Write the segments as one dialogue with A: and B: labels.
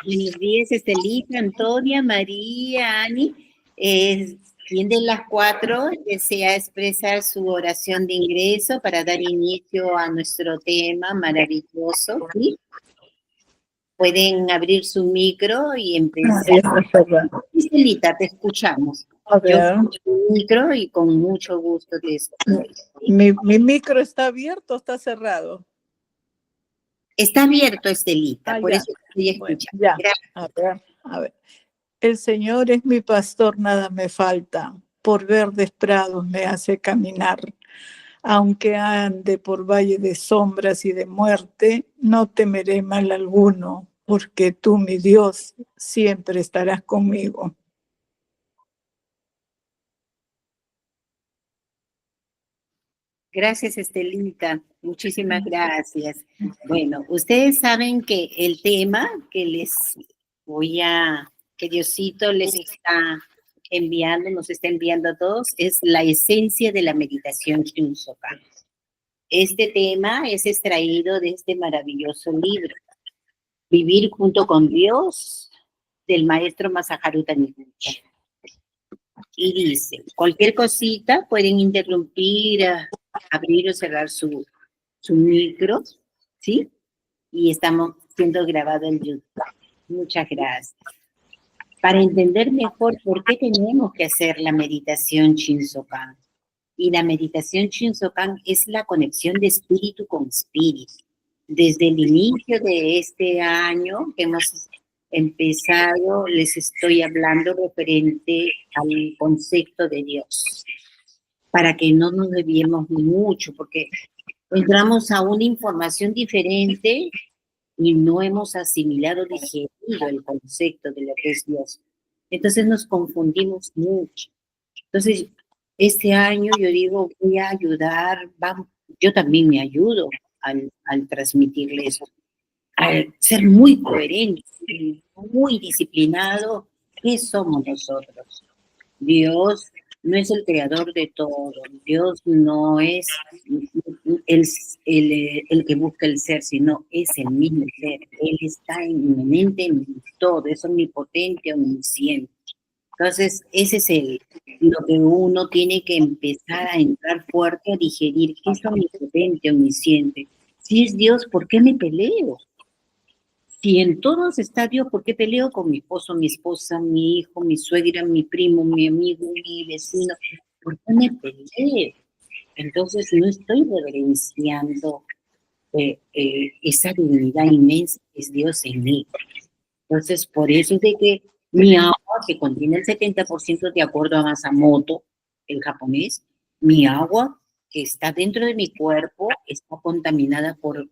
A: Buenos días, Estelita, Antonia, María, Ani. ¿Quién de las cuatro desea expresar su oración de ingreso para dar inicio a nuestro tema maravilloso? ¿Sí? Pueden abrir su micro y empezar. Estelita, te escuchamos.
B: A ver.
A: Yo escucho el micro y con mucho gusto te escucho.
B: ¿Mi micro está abierto o está cerrado?
A: Está abierto, Estelita, por
B: Ya.
A: eso estoy escuchando.
B: Bueno, ya. A ver. El Señor es mi pastor, nada me falta. Por verdes prados me hace caminar. Aunque ande por valle de sombras y de muerte, no temeré mal alguno, porque tú, mi Dios, siempre estarás conmigo.
A: Gracias, Estelita. Muchísimas gracias. Bueno, ustedes saben que el tema que que Diosito les está enviando, nos está enviando a todos, es la esencia de la meditación Shinsokan. Este tema es extraído de este maravilloso libro, Vivir junto con Dios, del maestro Masaharu Taniguchi. Y dice, cualquier cosita pueden interrumpir, abrir o cerrar su micro, ¿sí? Y estamos siendo grabados en YouTube. Muchas gracias. Para entender mejor por qué tenemos que hacer la meditación Shinsokan. Y la meditación Shinsokan es la conexión de espíritu con espíritu. Desde el inicio de este año que hemos empezado, les estoy hablando referente al concepto de Dios, para que no nos desviemos mucho, porque entramos a una información diferente y no hemos asimilado, digerido el concepto de lo que es Dios. Entonces nos confundimos mucho. Entonces, este año yo digo, voy a ayudar, yo también me ayudo al transmitirle eso, al ser muy coherente, muy disciplinado. ¿Qué somos nosotros? Dios no es el creador de todo. Dios no es el que busca el ser, sino es el mismo ser. Él está inmanente en todo, es omnipotente, omnisciente. Entonces, ese es lo que uno tiene que empezar a entrar fuerte, a digerir. ¿Qué es omnipotente, omnisciente? Si es Dios, ¿por qué me peleo? Si en todos está Dios, ¿por qué peleo con mi esposo, mi esposa, mi hijo, mi suegra, mi primo, mi amigo, mi vecino? ¿Por qué me peleo? Entonces no estoy reverenciando esa divinidad inmensa que es Dios en mí. Entonces, por eso es de que mi agua, que contiene el 70% de acuerdo a Masamoto, el japonés, mi agua que está dentro de mi cuerpo está contaminada por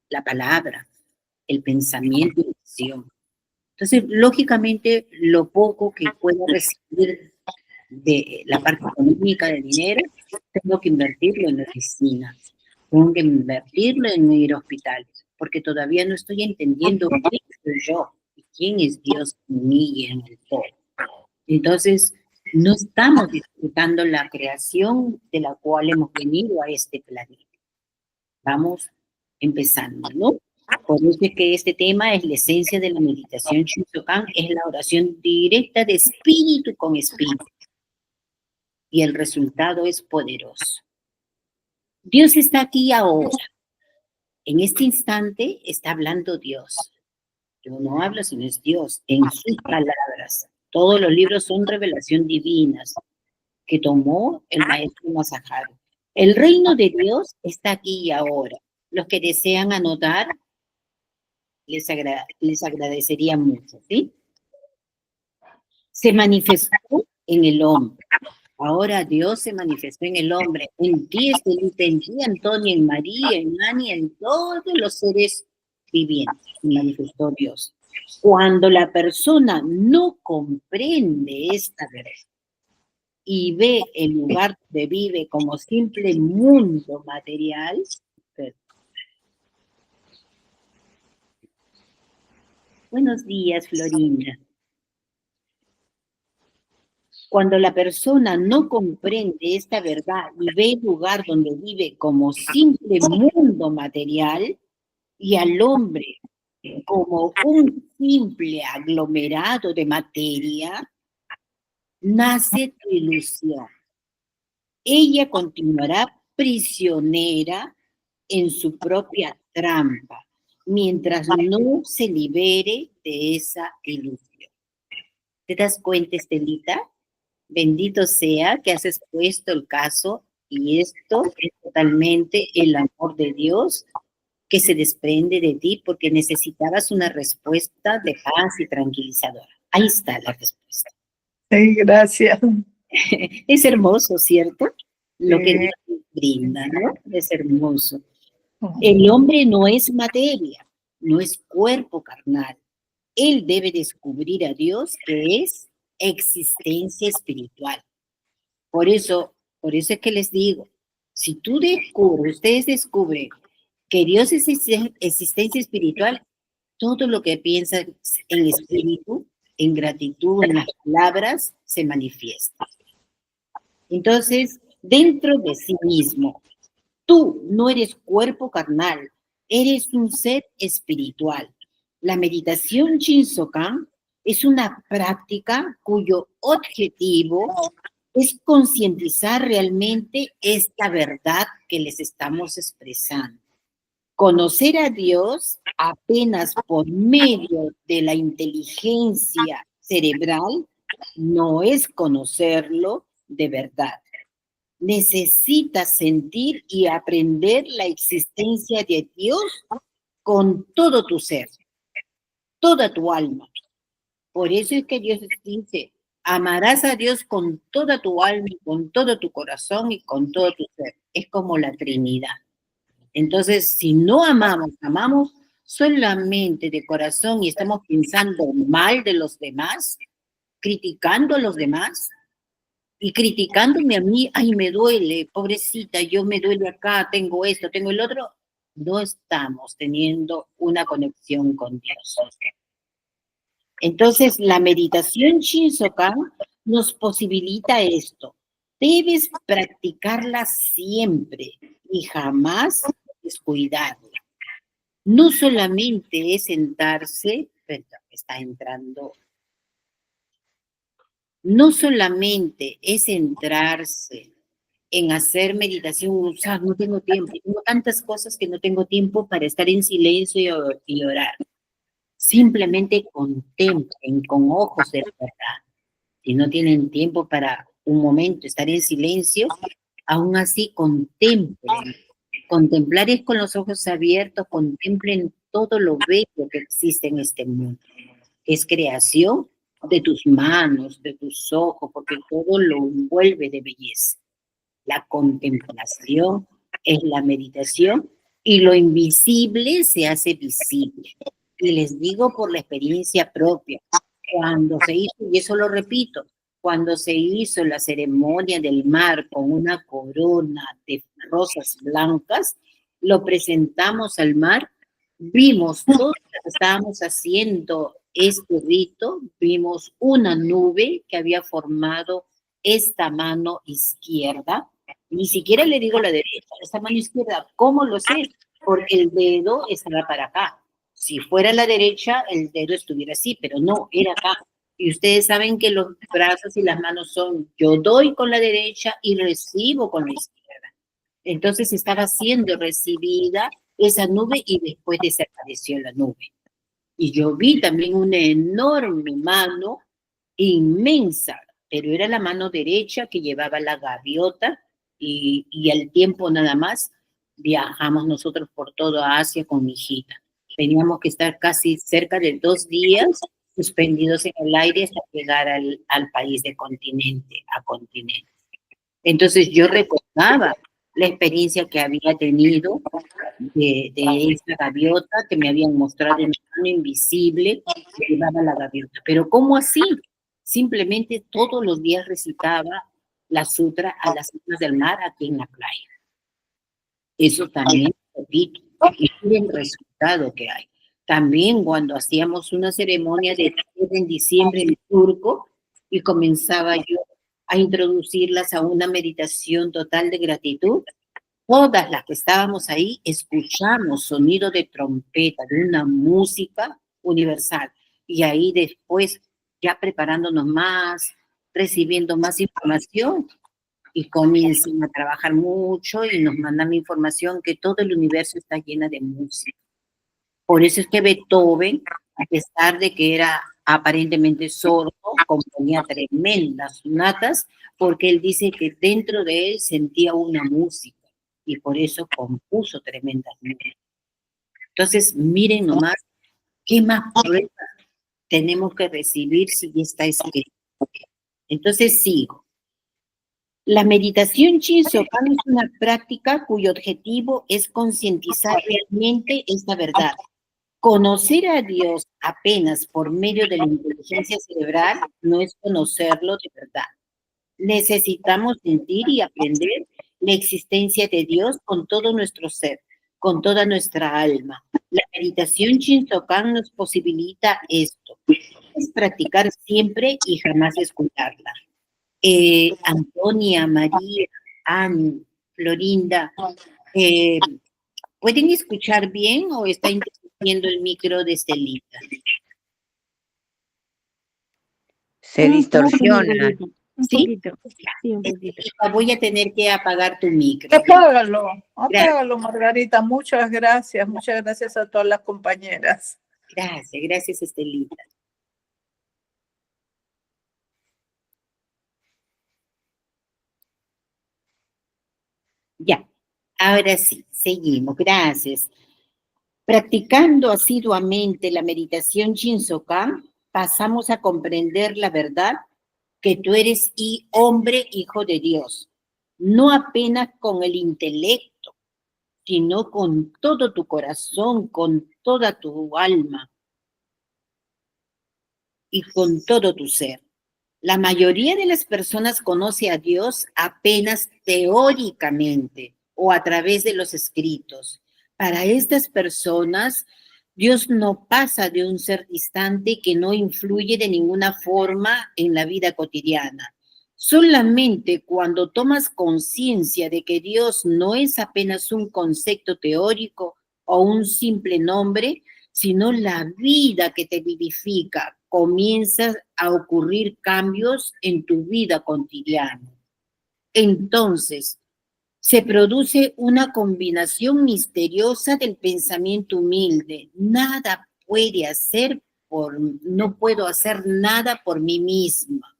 A: la palabra, el pensamiento y la acción. Entonces, lógicamente, lo poco que puedo recibir de la parte económica de dinero, tengo que invertirlo en medicina, tengo que invertirlo en ir a hospitales, porque todavía no estoy entendiendo quién soy yo y quién es Dios en mí y en el todo. Entonces, no estamos disfrutando la creación de la cual hemos venido a este planeta. Vamos empezando, ¿no? Por eso es que este tema es la esencia de la meditación Shinsokan, es la oración directa de espíritu con espíritu. Y el resultado es poderoso. Dios está aquí ahora. En este instante está hablando Dios. Yo no hablo, sino es Dios, en sus palabras. Todos los libros son revelación divinas que tomó el maestro Masaharu. El reino de Dios está aquí y ahora. Los que desean anotar, les agradecería mucho, ¿sí? Se manifestó en el hombre. Ahora Dios se manifestó en el hombre, en ti, Estelita, en ti, Antonio, en María, en Ani, en todos los seres vivientes. Se manifestó Dios. Cuando la persona no comprende esta verdad y ve el lugar donde vive como simple mundo material, buenos días, Florinda. Cuando la persona no comprende esta verdad y ve el lugar donde vive como simple mundo material y al hombre como un simple aglomerado de materia, nace tu ilusión. Ella continuará prisionera en su propia trampa, mientras no se libere de esa ilusión. ¿Te das cuenta, Estelita? Bendito sea que has expuesto el caso y esto es totalmente el amor de Dios que se desprende de ti porque necesitabas una respuesta de paz y tranquilizadora. Ahí está la respuesta.
B: Sí, gracias.
A: Es hermoso, ¿cierto? Lo que
B: Sí.
A: Dios brinda, ¿no? Es hermoso. El hombre no es materia, no es cuerpo carnal. Él debe descubrir a Dios, que es existencia espiritual. Por eso es que les digo, si tú descubres, ustedes descubren que Dios es existencia espiritual, todo lo que piensas en espíritu, en gratitud, en las palabras, se manifiesta. Entonces, dentro de sí mismo, tú no eres cuerpo carnal, eres un ser espiritual. La meditación Shinsokan es una práctica cuyo objetivo es concientizar realmente esta verdad que les estamos expresando. Conocer a Dios apenas por medio de la inteligencia cerebral no es conocerlo de verdad. Necesitas sentir y aprender la existencia de Dios con todo tu ser, toda tu alma. Por eso es que Dios dice, amarás a Dios con toda tu alma, y con todo tu corazón y con todo tu ser. Es como la Trinidad. Entonces, si no amamos solamente de corazón y estamos pensando mal de los demás, criticando a los demás y criticándome a mí, ay, me duele, pobrecita, yo me duele acá, tengo esto, tengo el otro, no estamos teniendo una conexión con Dios. Entonces, la meditación Shinsokan nos posibilita esto. Debes practicarla siempre y jamás descuidarla. No solamente es sentarse, perdón, está entrando, no solamente es centrarse en hacer meditación, o sea, no tengo tiempo, tengo tantas cosas que no tengo tiempo para estar en silencio y orar. Simplemente contemplen con ojos de verdad. Si no tienen tiempo para un momento estar en silencio, aún así contemplen. Contemplar es con los ojos abiertos, contemplen todo lo bello que existe en este mundo. Es creación de tus manos, de tus ojos, porque todo lo envuelve de belleza. La contemplación es la meditación y lo invisible se hace visible. Y les digo por la experiencia propia, cuando se hizo, y eso lo repito, cuando se hizo la ceremonia del mar con una corona de rosas blancas, lo presentamos al mar, vimos todos los que estábamos haciendo este rito, vimos una nube que había formado esta mano izquierda, ni siquiera le digo la derecha, esta mano izquierda, ¿cómo lo sé? Porque el dedo estaba para acá. Si fuera la derecha, el dedo estuviera así, pero no, era acá. Y ustedes saben que los brazos y las manos son, yo doy con la derecha y recibo con la izquierda. Entonces estaba siendo recibida esa nube y después desapareció la nube. Y yo vi también una enorme mano inmensa, pero era la mano derecha que llevaba la gaviota y al tiempo nada más viajamos nosotros por toda Asia con mi hijita. Teníamos que estar casi cerca de 2 días suspendidos en el aire hasta llegar al país de continente a continente. Entonces yo recordaba la experiencia que había tenido de esa gaviota que me habían mostrado en una mano invisible que llevaba la gaviota. Pero ¿cómo así? Simplemente todos los días recitaba la sutra a las aguas del mar aquí en la playa. Eso también, repito, y el resultado que hay. También cuando hacíamos una ceremonia de en diciembre en Turco y comenzaba yo a introducirlas a una meditación total de gratitud, todas las que estábamos ahí escuchamos sonido de trompeta, de una música universal. Y ahí después, ya preparándonos más, recibiendo más información, y comienzan a trabajar mucho y nos mandan información que todo el universo está llena de música. Por eso es que Beethoven, a pesar de que era aparentemente sordo, componía tremendas sonatas, porque él dice que dentro de él sentía una música y por eso compuso tremendas músicas. Entonces, miren nomás qué más pruebas tenemos que recibir si ya está escrito. Entonces, sigo. La meditación Shinsokan es una práctica cuyo objetivo es concientizar realmente esta verdad. Conocer a Dios apenas por medio de la inteligencia cerebral no es conocerlo de verdad. Necesitamos sentir y aprender la existencia de Dios con todo nuestro ser, con toda nuestra alma. La meditación Shinsokan nos posibilita esto. Es practicar siempre y jamás escucharla. Antonia, María, Anne, Florinda, ¿pueden escuchar bien o está interrumpiendo el micro de Estelita?
C: Se distorsiona.
D: Un
A: ¿Sí?
D: poquito. Sí, un poquito.
A: Estelita, voy a tener que apagar tu micro.
B: Apágalo, Margarita. Muchas gracias a todas las compañeras.
A: Gracias, Estelita. Ya, ahora sí, seguimos, gracias. Practicando asiduamente la meditación Shinsokan, pasamos a comprender la verdad que tú eres hombre, hijo de Dios, no apenas con el intelecto, sino con todo tu corazón, con toda tu alma y con todo tu ser. La mayoría de las personas conoce a Dios apenas teóricamente o a través de los escritos. Para estas personas, Dios no pasa de un ser distante que no influye de ninguna forma en la vida cotidiana. Solamente cuando tomas conciencia de que Dios no es apenas un concepto teórico o un simple nombre, sino la vida que te vivifica, comienzan a ocurrir cambios en tu vida cotidiana. Entonces, se produce una combinación misteriosa del pensamiento humilde. No puedo hacer nada por mí misma.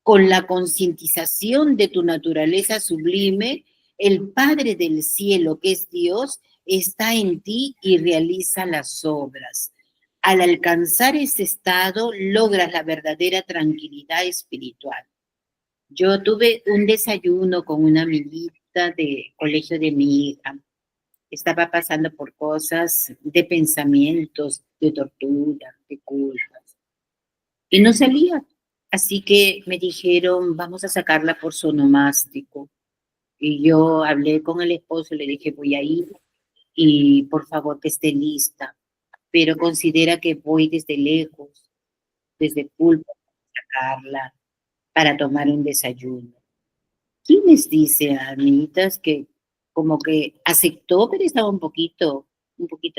A: Con la concientización de tu naturaleza sublime, el Padre del cielo, que es Dios, está en ti y realiza las obras. Al alcanzar ese estado, logras la verdadera tranquilidad espiritual. Yo tuve un desayuno con una amiguita de colegio de mi hija. Estaba pasando por cosas de pensamientos, de tortura, de culpas. Y no salía. Así que me dijeron, vamos a sacarla por sonomástico. Y yo hablé con el esposo, le dije, voy a ir y por favor que esté lista. Pero considera que voy desde lejos, desde Pulpo, a sacarla para tomar un desayuno. ¿Quién les dice a amiguitas que como que aceptó, pero estaba un poquito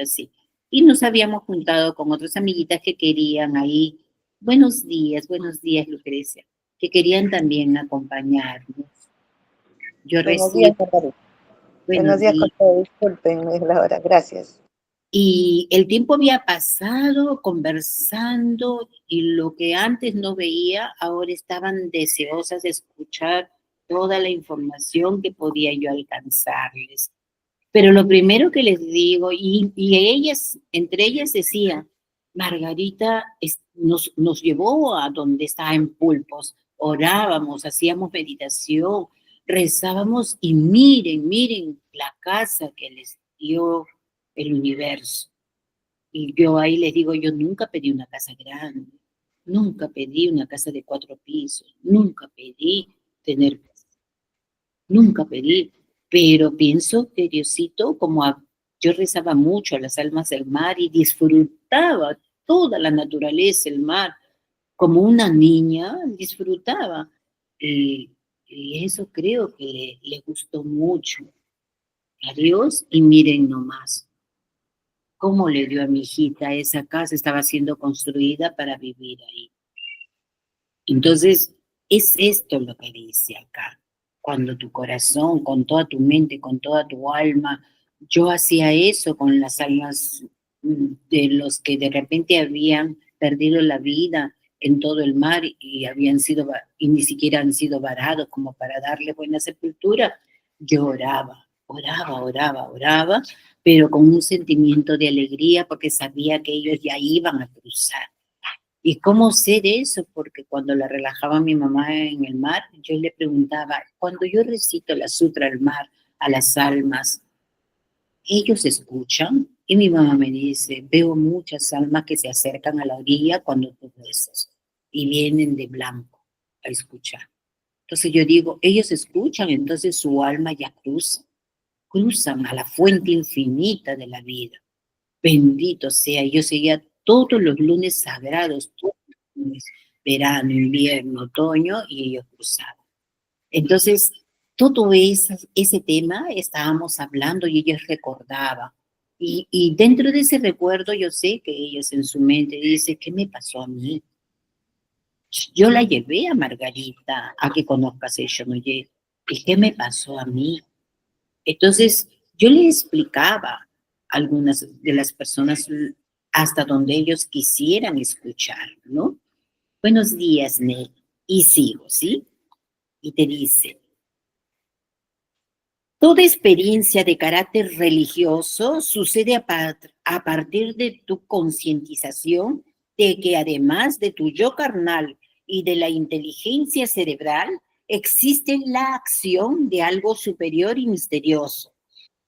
A: así? Y nos habíamos juntado con otras amiguitas que querían ahí, buenos días, Lucrecia, que querían también acompañarnos. Yo
C: Buenos
A: recién,
C: días, Margarita.
A: buenos
C: Buenos días
A: días.
C: con todo. Disculpen, no es la hora. Gracias.
A: Y el tiempo había pasado conversando y lo que antes no veía, ahora estaban deseosas de escuchar toda la información que podía yo alcanzarles. Pero lo primero que les digo, y ellas, entre ellas decían, Margarita nos llevó a donde estaba en Pulpos, orábamos, hacíamos meditación, rezábamos y miren la casa que les dio el universo. Y yo ahí les digo, yo nunca pedí una casa grande, nunca pedí una casa de 4 pisos, nunca pedí tener casa, nunca pedí, pero pienso que Diosito, yo rezaba mucho a las almas del mar y disfrutaba toda la naturaleza, el mar, como una niña disfrutaba. Y, y eso creo que le gustó mucho. a Dios y miren nomás cómo le dio a mi hijita esa casa, estaba siendo construida para vivir ahí. Entonces, es esto lo que dice acá. Cuando tu corazón, con toda tu mente, con toda tu alma, yo hacía eso con las almas de los que de repente habían perdido la vida en todo el mar y y ni siquiera han sido varados como para darle buena sepultura. Yo oraba, pero con un sentimiento de alegría porque sabía que ellos ya iban a cruzar. ¿Y cómo sé de eso? Porque cuando la relajaba mi mamá en el mar, yo le preguntaba, cuando yo recito la sutra al mar, a las almas, ¿ellos escuchan? Y mi mamá me dice, veo muchas almas que se acercan a la orilla cuando tú rezas y vienen de blanco a escuchar. Entonces yo digo, ellos escuchan, entonces su alma ya cruzan a la fuente infinita de la vida. Bendito sea, yo seguía todos los lunes sagrados, todos los lunes, verano, invierno, otoño, y ellos cruzaban. Entonces, todo ese tema estábamos hablando y ellos recordaban. Y dentro de ese recuerdo yo sé que ellos en su mente dicen, ¿qué me pasó a mí? Yo la llevé a Margarita a que conozca a Seychelles. ¿Y qué me pasó a mí? Entonces, yo le explicaba a algunas de las personas hasta donde ellos quisieran escuchar, ¿no? Buenos días, Nel. Y sigo, ¿sí? Y te dice, toda experiencia de carácter religioso sucede a partir de tu concientización de que además de tu yo carnal y de la inteligencia cerebral, existe la acción de algo superior y misterioso.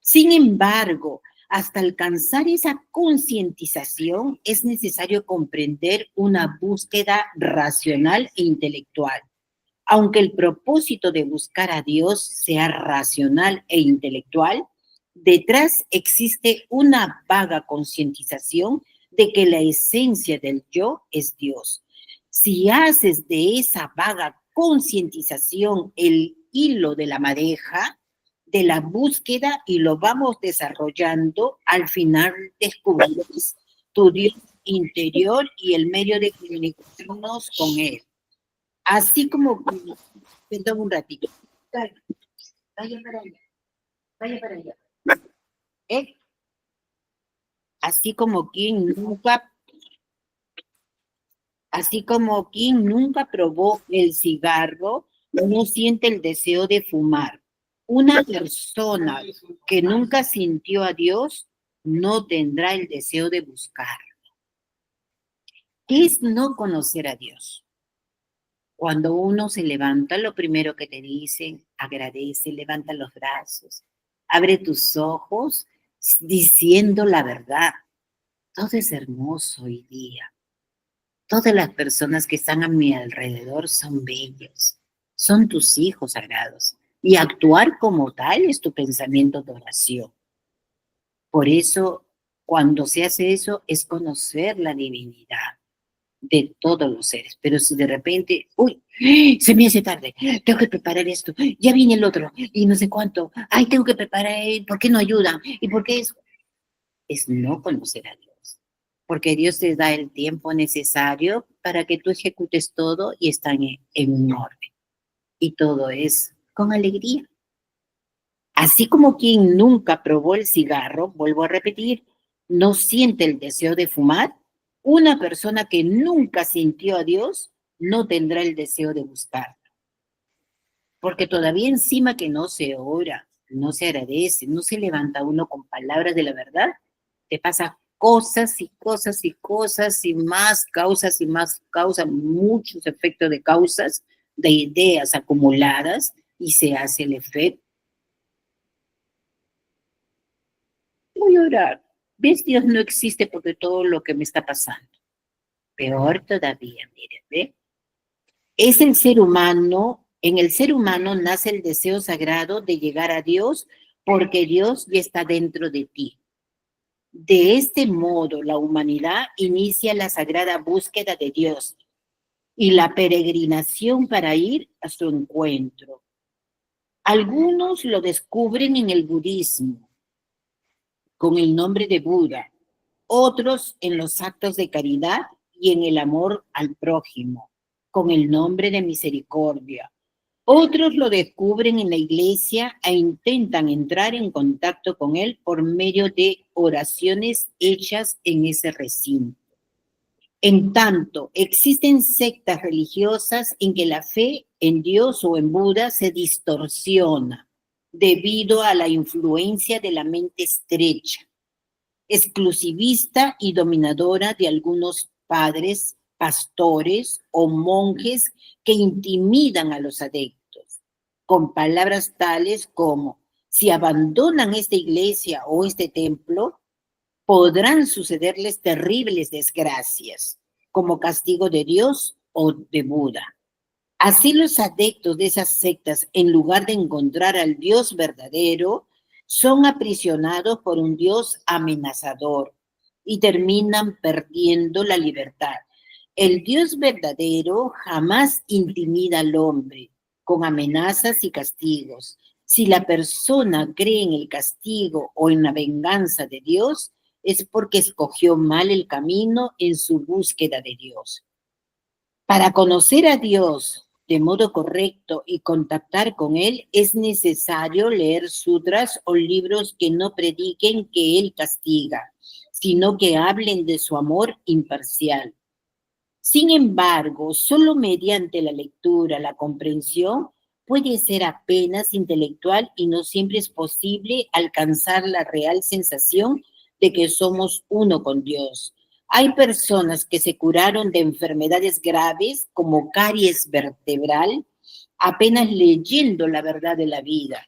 A: Sin embargo, hasta alcanzar esa concientización es necesario comprender una búsqueda racional e intelectual. Aunque el propósito de buscar a Dios sea racional e intelectual, detrás existe una vaga concientización de que la esencia del yo es Dios. Si haces de esa vaga concientización el hilo de la madeja, de la búsqueda y lo vamos desarrollando, al final descubrirás tu Dios interior y el medio de comunicarnos con Él. Así como, perdón un ratito, vaya para allá. ¿Eh? Así como quien nunca probó el cigarro, no siente el deseo de fumar. Una persona que nunca sintió a Dios no tendrá el deseo de buscar. ¿Qué es no conocer a Dios? Cuando uno se levanta, lo primero que te dicen, agradece, levanta los brazos, abre tus ojos diciendo la verdad. Todo es hermoso hoy día. Todas las personas que están a mi alrededor son bellos, son tus hijos sagrados. Y actuar como tal es tu pensamiento de oración. Por eso, cuando se hace eso, es conocer la divinidad de todos los seres. Pero si de repente, uy, se me hace tarde, tengo que preparar esto, ya viene el otro, y no sé cuánto, ay, tengo que preparar, ¿por qué no ayudan? ¿Y por qué eso? Es no conocer a Dios. Porque Dios te da el tiempo necesario para que tú ejecutes todo y están en un orden. Y todo es con alegría. Así como quien nunca probó el cigarro, vuelvo a repetir, no siente el deseo de fumar, una persona que nunca sintió a Dios no tendrá el deseo de buscarlo. Porque todavía encima que no se ora, no se agradece, no se levanta uno con palabras de la verdad, te pasa cosas y cosas y cosas y más causas, muchos efectos de causas, de ideas acumuladas y se hace el efecto. Voy a orar. ¿Ves? Dios no existe porque todo lo que me está pasando. Peor todavía, miren, ¿ve? Es el ser humano, en el ser humano nace el deseo sagrado de llegar a Dios porque Dios ya está dentro de ti. De este modo, la humanidad inicia la sagrada búsqueda de Dios y la peregrinación para ir a su encuentro. Algunos lo descubren en el budismo, con el nombre de Buda, otros en los actos de caridad y en el amor al prójimo, con el nombre de misericordia. Otros lo descubren en la iglesia e intentan entrar en contacto con él por medio de oraciones hechas en ese recinto. En tanto, existen sectas religiosas en que la fe en Dios o en Buda se distorsiona debido a la influencia de la mente estrecha, exclusivista y dominadora de algunos padres, pastores o monjes que intimidan a los adeptos con palabras tales como: si abandonan esta iglesia o este templo, podrán sucederles terribles desgracias como castigo de Dios o de Buda. Así los adeptos de esas sectas, en lugar de encontrar al Dios verdadero, son aprisionados por un Dios amenazador y terminan perdiendo la libertad. El Dios verdadero jamás intimida al hombre con amenazas y castigos. Si la persona cree en el castigo o en la venganza de Dios, es porque escogió mal el camino en su búsqueda de Dios. Para conocer a Dios de modo correcto y contactar con Él, es necesario leer sutras o libros que no prediquen que Él castiga, sino que hablen de su amor imparcial. Sin embargo, solo mediante la lectura, la comprensión, puede ser apenas intelectual y no siempre es posible alcanzar la real sensación de que somos uno con Dios. Hay personas que se curaron de enfermedades graves como caries vertebral apenas leyendo la verdad de la vida,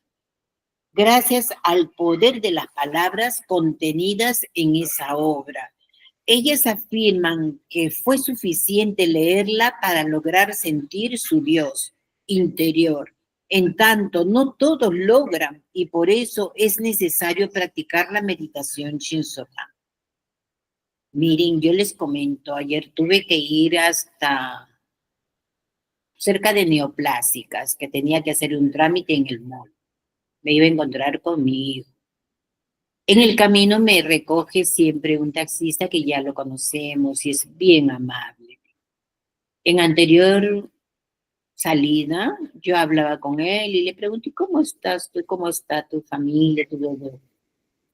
A: gracias al poder de las palabras contenidas en esa obra. Ellas afirman que fue suficiente leerla para lograr sentir su Dios interior. En tanto, no todos logran y por eso es necesario practicar la meditación Shinsokan. Miren, yo les comento, ayer tuve que ir hasta cerca de Neoplásicas, que tenía que hacer un trámite en el mall. Me iba a encontrar con mi hijo. En el camino me recoge siempre un taxista que ya lo conocemos y es bien amable. En anterior salida, yo hablaba con él y le pregunté: ¿cómo estás tú? ¿Cómo está tu familia, tu bebé?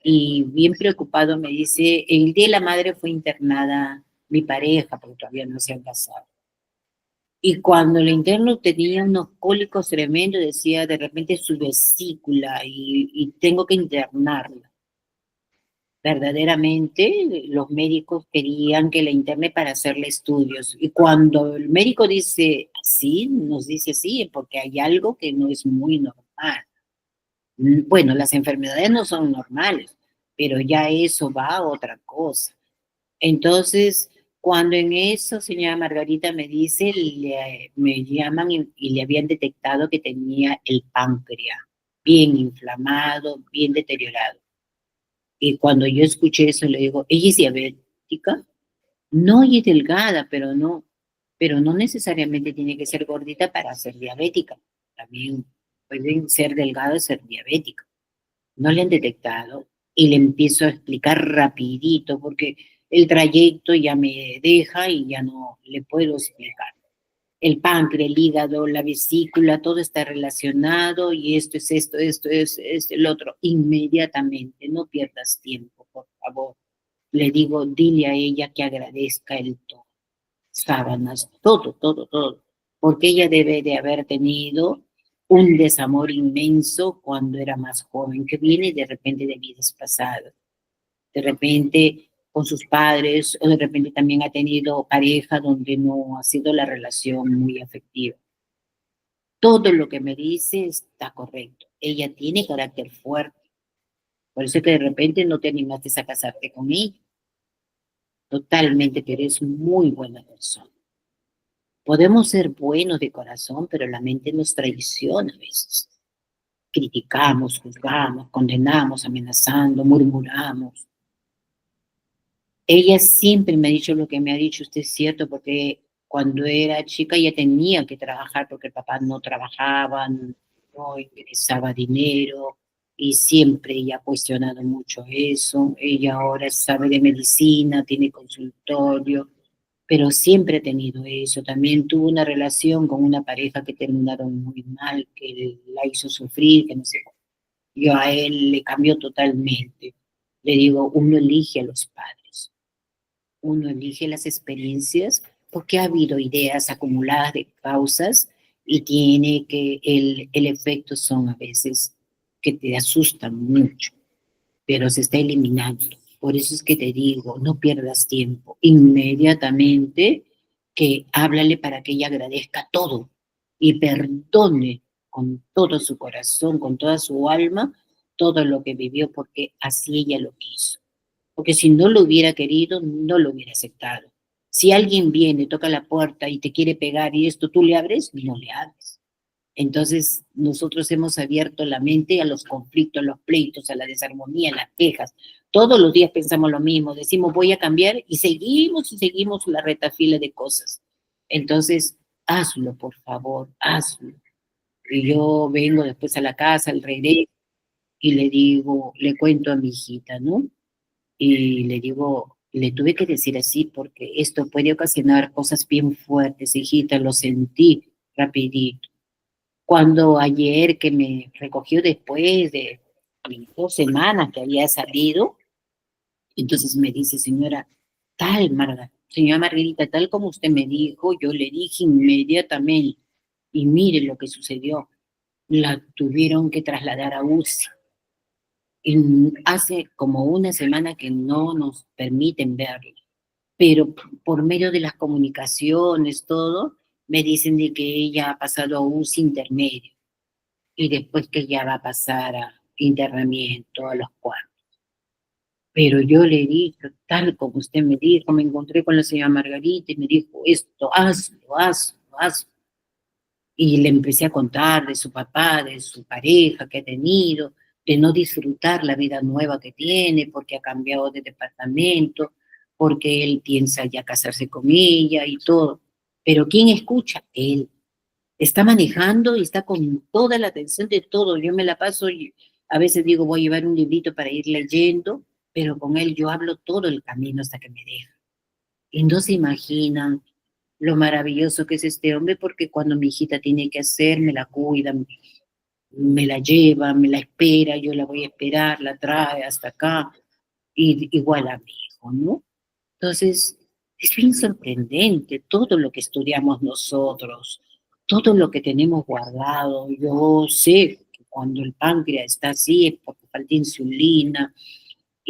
A: Y bien preocupado me dice: el día de la madre fue internada mi pareja, porque todavía no se han casado. Y cuando la interno tenía unos cólicos tremendos, decía de repente su vesícula y tengo que internarla. Verdaderamente los médicos querían que la interne para hacerle estudios. Y cuando el médico dice así, nos dice sí, porque hay algo que no es muy normal. Bueno, las enfermedades no son normales, pero ya eso va a otra cosa. Entonces, cuando en eso, señora Margarita me dice, me llaman y le habían detectado que tenía el páncreas bien inflamado, bien deteriorado. Y cuando yo escuché eso, le digo: ¿ella es diabética? No, ella es delgada, pero no necesariamente tiene que ser gordita para ser diabética. También pueden ser delgadas y ser diabética. No le han detectado y le empiezo a explicar rapidito porque el trayecto ya me deja y ya no le puedo explicar. El páncreas, el hígado, la vesícula, todo está relacionado y esto es el otro. Inmediatamente, no pierdas tiempo, por favor. Le digo, dile a ella que agradezca el todo. Sábanas, todo, todo, todo. Porque ella debe de haber tenido un desamor inmenso cuando era más joven, que viene de repente de vidas pasadas. De repente con sus padres, o de repente también ha tenido pareja donde no ha sido la relación muy afectiva. Todo lo que me dice está correcto. Ella tiene carácter fuerte. Por eso que de repente no te animaste a casarte con ella. Totalmente, pero es muy buena persona. Podemos ser buenos de corazón, pero la mente nos traiciona a veces. Criticamos, juzgamos, condenamos, amenazando, murmuramos. Ella siempre me ha dicho lo que me ha dicho usted es cierto, porque cuando era chica ella tenía que trabajar porque el papá no trabajaba, no no ingresaba dinero y siempre ella ha cuestionado mucho eso. Ella ahora sabe de medicina, tiene consultorio, pero siempre ha tenido eso. También tuvo una relación con una pareja que terminaron muy mal, que la hizo sufrir, que no sé. Yo a él le cambió totalmente. Le digo, uno elige a los padres, uno elige las experiencias porque ha habido ideas acumuladas de causas y tiene que el efecto son a veces que te asustan mucho, pero se está eliminando. Por eso es que te digo, no pierdas tiempo. Inmediatamente que háblale para que ella agradezca todo y perdone con todo su corazón, con toda su alma, todo lo que vivió, porque así ella lo quiso. Porque si no lo hubiera querido, no lo hubiera aceptado. Si alguien viene, toca la puerta y te quiere pegar y esto tú le abres, no le abres. Entonces, nosotros hemos abierto la mente a los conflictos, a los pleitos, a la desarmonía, a las quejas. Todos los días pensamos lo mismo, decimos voy a cambiar y seguimos la retafila de cosas. Entonces, hazlo, por favor, hazlo. Y yo vengo después a la casa, al regreso, y le digo, le cuento a mi hijita, ¿no? Y le digo, le tuve que decir así porque esto puede ocasionar cosas bien fuertes, hijita, lo sentí rapidito. Cuando ayer que me recogió después de 2 semanas que había salido, entonces me dice, señora Margarita, tal como usted me dijo, yo le dije inmediatamente, y mire lo que sucedió, la tuvieron que trasladar a UCI. Y hace como una semana que no nos permiten verlo, pero por medio de las comunicaciones, todo, me dicen de que ella ha pasado a UCI intermedio y después que ya va a pasar a internamiento a los 4. Pero yo le dije, tal como usted me dijo, me encontré con la señora Margarita y me dijo, esto, hazlo. Y le empecé a contar de su papá, de su pareja que ha tenido, de no disfrutar la vida nueva que tiene porque ha cambiado de departamento, porque él piensa ya casarse con ella y todo. Pero ¿quién escucha? Él. Está manejando y está con toda la atención de todo. Yo me la paso y a veces digo, voy a llevar un librito para ir leyendo, pero con él yo hablo todo el camino hasta que me deja. Y no se imaginan lo maravilloso que es este hombre, porque cuando mi hijita tiene que hacer, me la cuida, me la lleva, me la espera, yo la voy a esperar, la trae hasta acá, y igual a mi hijo, ¿no? Entonces, es bien sorprendente todo lo que estudiamos nosotros, todo lo que tenemos guardado. Yo sé que cuando el páncreas está así es porque falta insulina,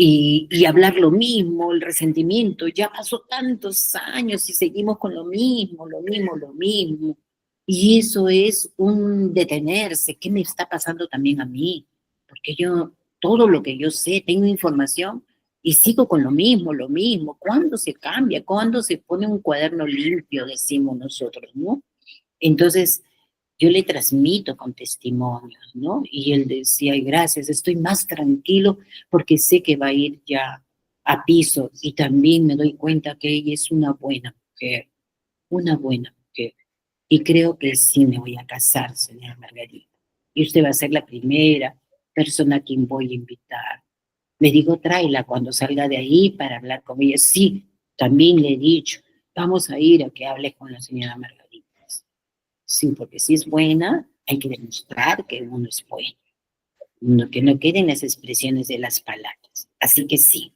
A: y hablar lo mismo, el resentimiento, ya pasó tantos años y seguimos con lo mismo, lo mismo, lo mismo. Y eso es un detenerse. ¿Qué me está pasando también a mí? Porque yo, todo lo que yo sé, tengo información y sigo con lo mismo, lo mismo. ¿Cuándo se cambia? ¿Cuándo se pone un cuaderno limpio? Decimos nosotros, ¿no? Entonces, yo le transmito con testimonios, ¿no? Y él decía, ay, gracias, estoy más tranquilo porque sé que va a ir ya a piso y también me doy cuenta que ella es una buena mujer. Y creo que sí me voy a casar, señora Margarita. Y usted va a ser la primera persona a quien voy a invitar. Le digo, tráela cuando salga de ahí para hablar con ella. Sí, también le he dicho, vamos a ir a que hable con la señora Margarita. Sí, porque si es buena, hay que demostrar que uno es bueno, que no queden las expresiones de las palabras. Así que sí,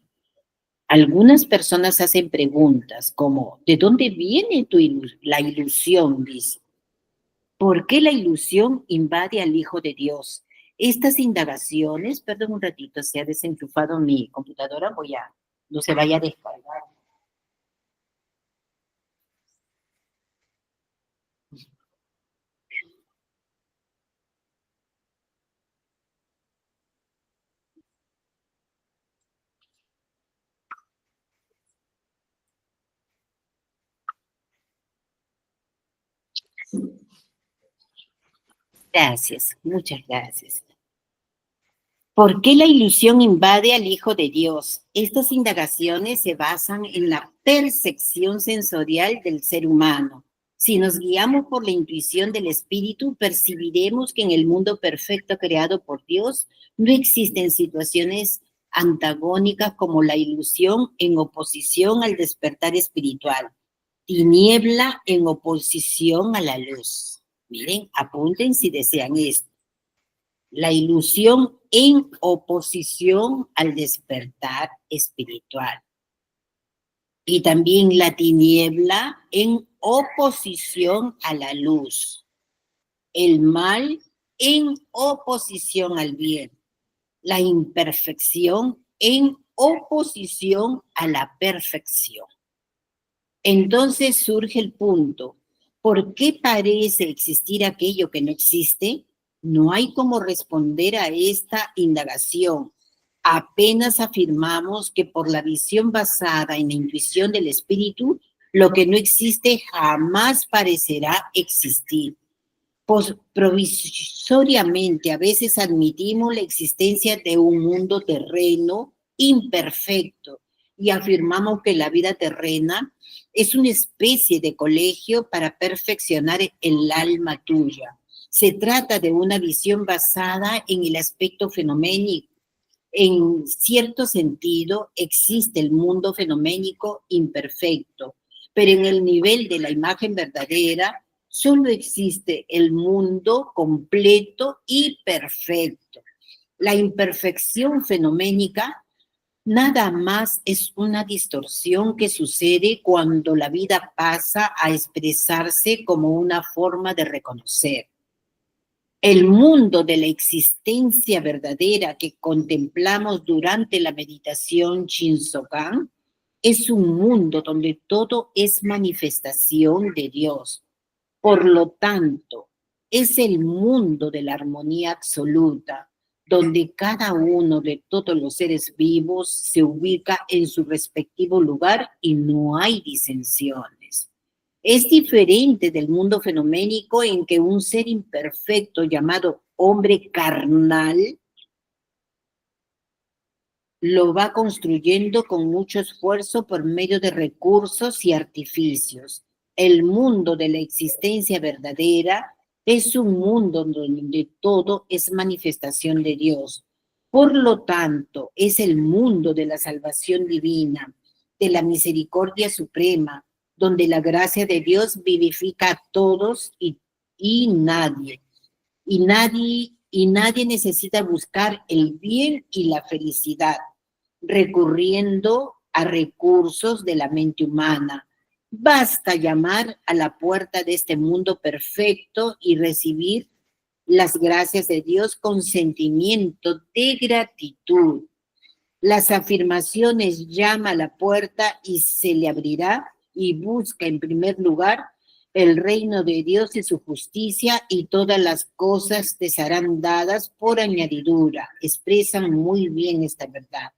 A: algunas personas hacen preguntas como, ¿de dónde viene la ilusión? Dice, ¿por qué la ilusión invade al Hijo de Dios? Estas indagaciones, perdón un ratito, se ha desenchufado mi computadora, no se vaya a descargar. Gracias, muchas gracias. ¿Por qué la ilusión invade al Hijo de Dios? Estas indagaciones se basan en la percepción sensorial del ser humano. Si nos guiamos por la intuición del espíritu, percibiremos que en el mundo perfecto creado por Dios no existen situaciones antagónicas como la ilusión en oposición al despertar espiritual, tiniebla en oposición a la luz. Miren, apunten si desean esto. La ilusión en oposición al despertar espiritual. Y también la tiniebla en oposición a la luz. El mal en oposición al bien. La imperfección en oposición a la perfección. Entonces surge el punto, ¿por qué parece existir aquello que no existe? No hay cómo responder a esta indagación. Apenas afirmamos que por la visión basada en la intuición del espíritu, lo que no existe jamás parecerá existir. Provisoriamente a veces admitimos la existencia de un mundo terreno imperfecto y afirmamos que la vida terrena es una especie de colegio para perfeccionar el alma tuya. Se trata de una visión basada en el aspecto fenoménico. En cierto sentido, existe el mundo fenoménico imperfecto, pero en el nivel de la imagen verdadera, solo existe el mundo completo y perfecto. La imperfección fenoménica nada más es una distorsión que sucede cuando la vida pasa a expresarse como una forma de reconocer. El mundo de la existencia verdadera que contemplamos durante la meditación Shinsokan es un mundo donde todo es manifestación de Dios. Por lo tanto, es el mundo de la armonía absoluta, donde cada uno de todos los seres vivos se ubica en su respectivo lugar y no hay disensiones. Es diferente del mundo fenoménico en que un ser imperfecto llamado hombre carnal lo va construyendo con mucho esfuerzo por medio de recursos y artificios. El mundo de la existencia verdadera es un mundo donde todo es manifestación de Dios. Por lo tanto, es el mundo de la salvación divina, de la misericordia suprema, donde la gracia de Dios vivifica a todos y nadie. Y nadie necesita buscar el bien y la felicidad recurriendo a recursos de la mente humana. Basta llamar a la puerta de este mundo perfecto y recibir las gracias de Dios con sentimiento de gratitud. Las afirmaciones llama a la puerta y se le abrirá y busca en primer lugar el reino de Dios y su justicia y todas las cosas te serán dadas por añadidura. Expresan muy bien esta verdad.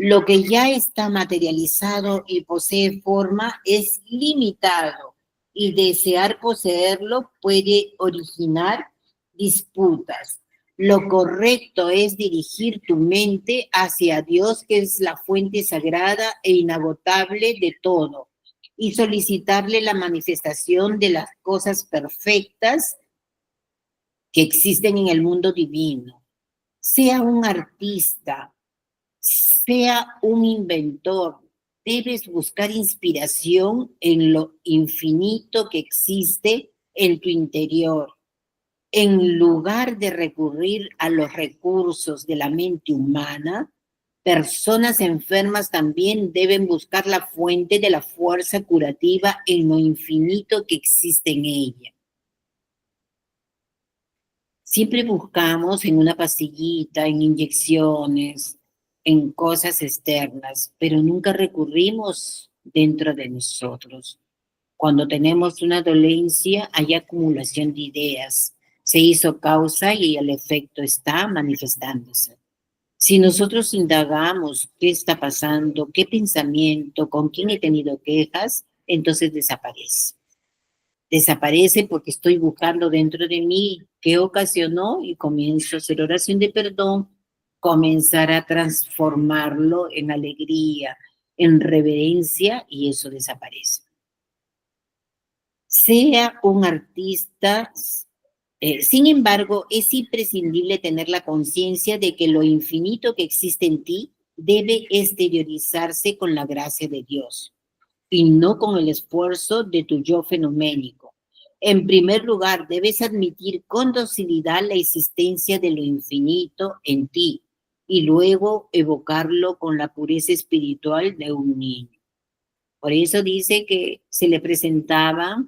A: Lo que ya está materializado y posee forma es limitado y desear poseerlo puede originar disputas. Lo correcto es dirigir tu mente hacia Dios, que es la fuente sagrada e inagotable de todo, y solicitarle la manifestación de las cosas perfectas que existen en el mundo divino. Sea un artista, sea un inventor, debes buscar inspiración en lo infinito que existe en tu interior. En lugar de recurrir a los recursos de la mente humana, personas enfermas también deben buscar la fuente de la fuerza curativa en lo infinito que existe en ella. Siempre buscamos en una pastillita, en inyecciones, en cosas externas, pero nunca recurrimos dentro de nosotros. Cuando tenemos una dolencia, hay acumulación de ideas. Se hizo causa y el efecto está manifestándose. Si nosotros indagamos qué está pasando, qué pensamiento, con quién he tenido quejas, entonces desaparece. Desaparece porque estoy buscando dentro de mí qué ocasionó y comienzo a hacer oración de perdón, comenzar a transformarlo en alegría, en reverencia y eso desaparece. sea un artista. Sin embargo, es imprescindible tener la conciencia de que lo infinito que existe en ti debe exteriorizarse con la gracia de Dios y no con el esfuerzo de tu yo fenoménico. En primer lugar, debes admitir con docilidad la existencia de lo infinito en ti y luego evocarlo con la pureza espiritual de un niño. Por eso dice que se le presentaba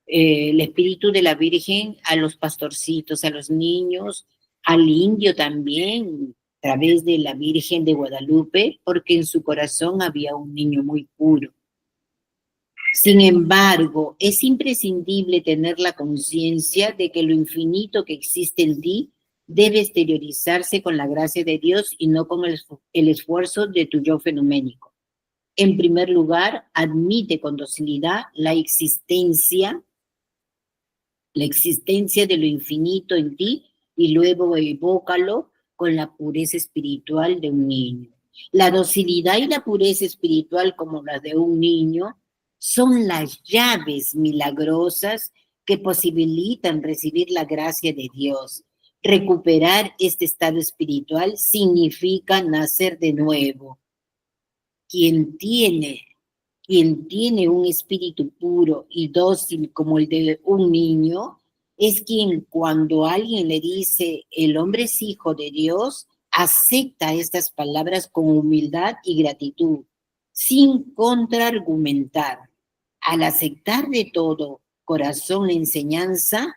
A: el espíritu de la Virgen a los pastorcitos, a los niños, al indio también, a través de la Virgen de Guadalupe, porque en su corazón había un niño muy puro. Sin embargo, es imprescindible tener la conciencia de que lo infinito que existe en ti debe exteriorizarse con la gracia de Dios y no con el esfuerzo de tu yo fenoménico. En primer lugar, admite con docilidad la existencia de lo infinito en ti y luego evócalo con la pureza espiritual de un niño. La docilidad y la pureza espiritual como la de un niño son las llaves milagrosas que posibilitan recibir la gracia de Dios. Recuperar este estado espiritual significa nacer de nuevo. Quien tiene un espíritu puro y dócil como el de un niño, es quien cuando alguien le dice el hombre es hijo de Dios, acepta estas palabras con humildad y gratitud, sin contraargumentar. Al aceptar de todo corazón la enseñanza,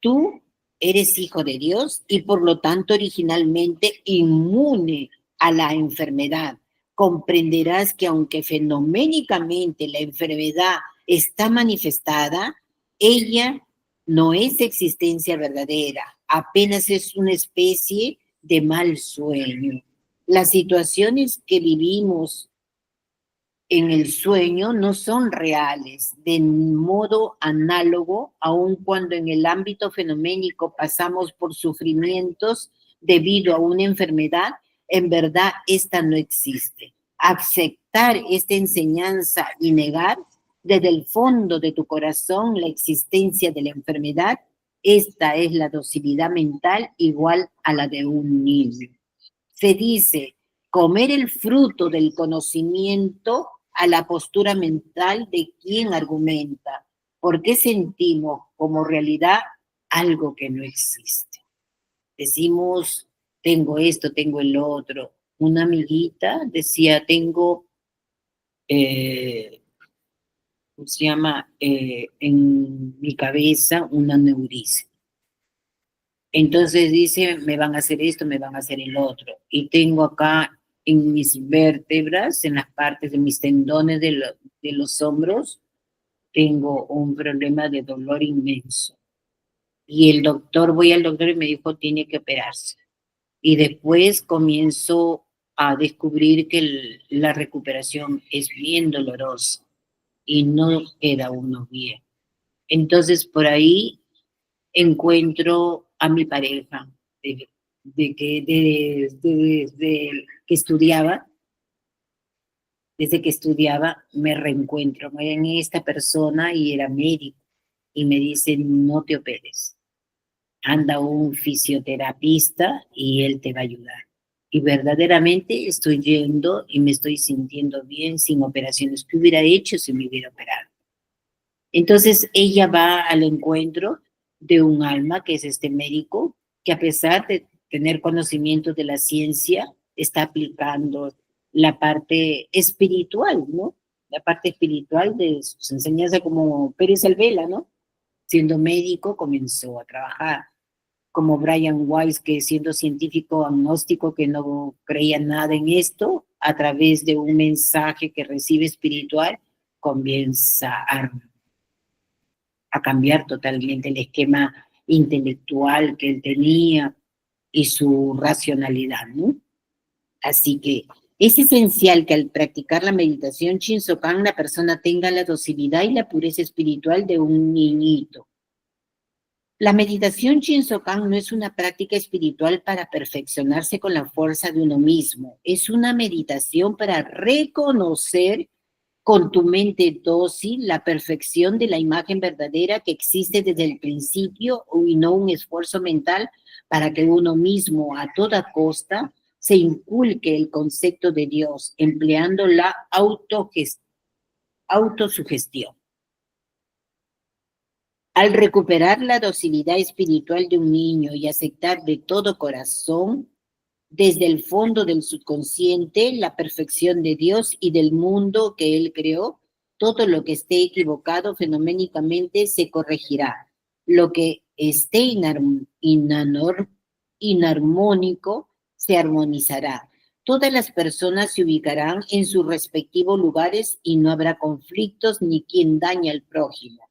A: tú eres hijo de Dios y por lo tanto originalmente inmune a la enfermedad. Comprenderás que aunque fenoménicamente la enfermedad está manifestada, ella no es existencia verdadera, apenas es una especie de mal sueño. Las situaciones que vivimos en el sueño no son reales, de modo análogo, aun cuando en el ámbito fenoménico pasamos por sufrimientos debido a una enfermedad, en verdad esta no existe. Aceptar esta enseñanza y negar desde el fondo de tu corazón la existencia de la enfermedad, esta es la docilidad mental igual a la de un niño. Se dice, comer el fruto del conocimiento a la postura mental de quien argumenta, porque sentimos como realidad algo que no existe. Decimos, tengo esto, tengo el otro. Una amiguita decía, tengo, ¿cómo se llama? En mi cabeza un aneurisma. Entonces dice, me van a hacer esto, me van a hacer el otro. Y tengo acá en mis vértebras, en las partes de mis tendones de los hombros, tengo un problema de dolor inmenso. Y voy al doctor y me dijo, tiene que operarse. Y después comienzo a descubrir que la recuperación es bien dolorosa y no queda uno bien. Entonces por ahí encuentro a mi pareja desde que estudiaba, me reencuentro en esta persona y era médico y me dice no te operes, anda un fisioterapista y él te va a ayudar. Y verdaderamente estoy yendo y me estoy sintiendo bien sin operaciones que hubiera hecho si me hubiera operado. Entonces ella va al encuentro de un alma que es este médico, que a pesar de tener conocimientos de la ciencia, está aplicando la parte espiritual, ¿no? La parte espiritual de sus enseñanzas como Pérez Alvela, ¿no? Siendo médico comenzó a trabajar. Como Brian Weiss, que siendo científico agnóstico que no creía nada en esto, a través de un mensaje que recibe espiritual, comienza a cambiar totalmente el esquema intelectual que él tenía y su racionalidad, ¿no? Así que es esencial que al practicar la meditación Shinsokan la persona tenga la docilidad y la pureza espiritual de un niñito. La meditación Shinsokan no es una práctica espiritual para perfeccionarse con la fuerza de uno mismo, es una meditación para reconocer con tu mente dócil la perfección de la imagen verdadera que existe desde el principio y no un esfuerzo mental para que uno mismo a toda costa se inculque el concepto de Dios empleando la autosugestión. Al recuperar la docilidad espiritual de un niño y aceptar de todo corazón, desde el fondo del subconsciente, la perfección de Dios y del mundo que Él creó, todo lo que esté equivocado fenoménicamente se corregirá. Lo que esté inarmónico se armonizará. Todas las personas se ubicarán en sus respectivos lugares y no habrá conflictos ni quien dañe al prójimo.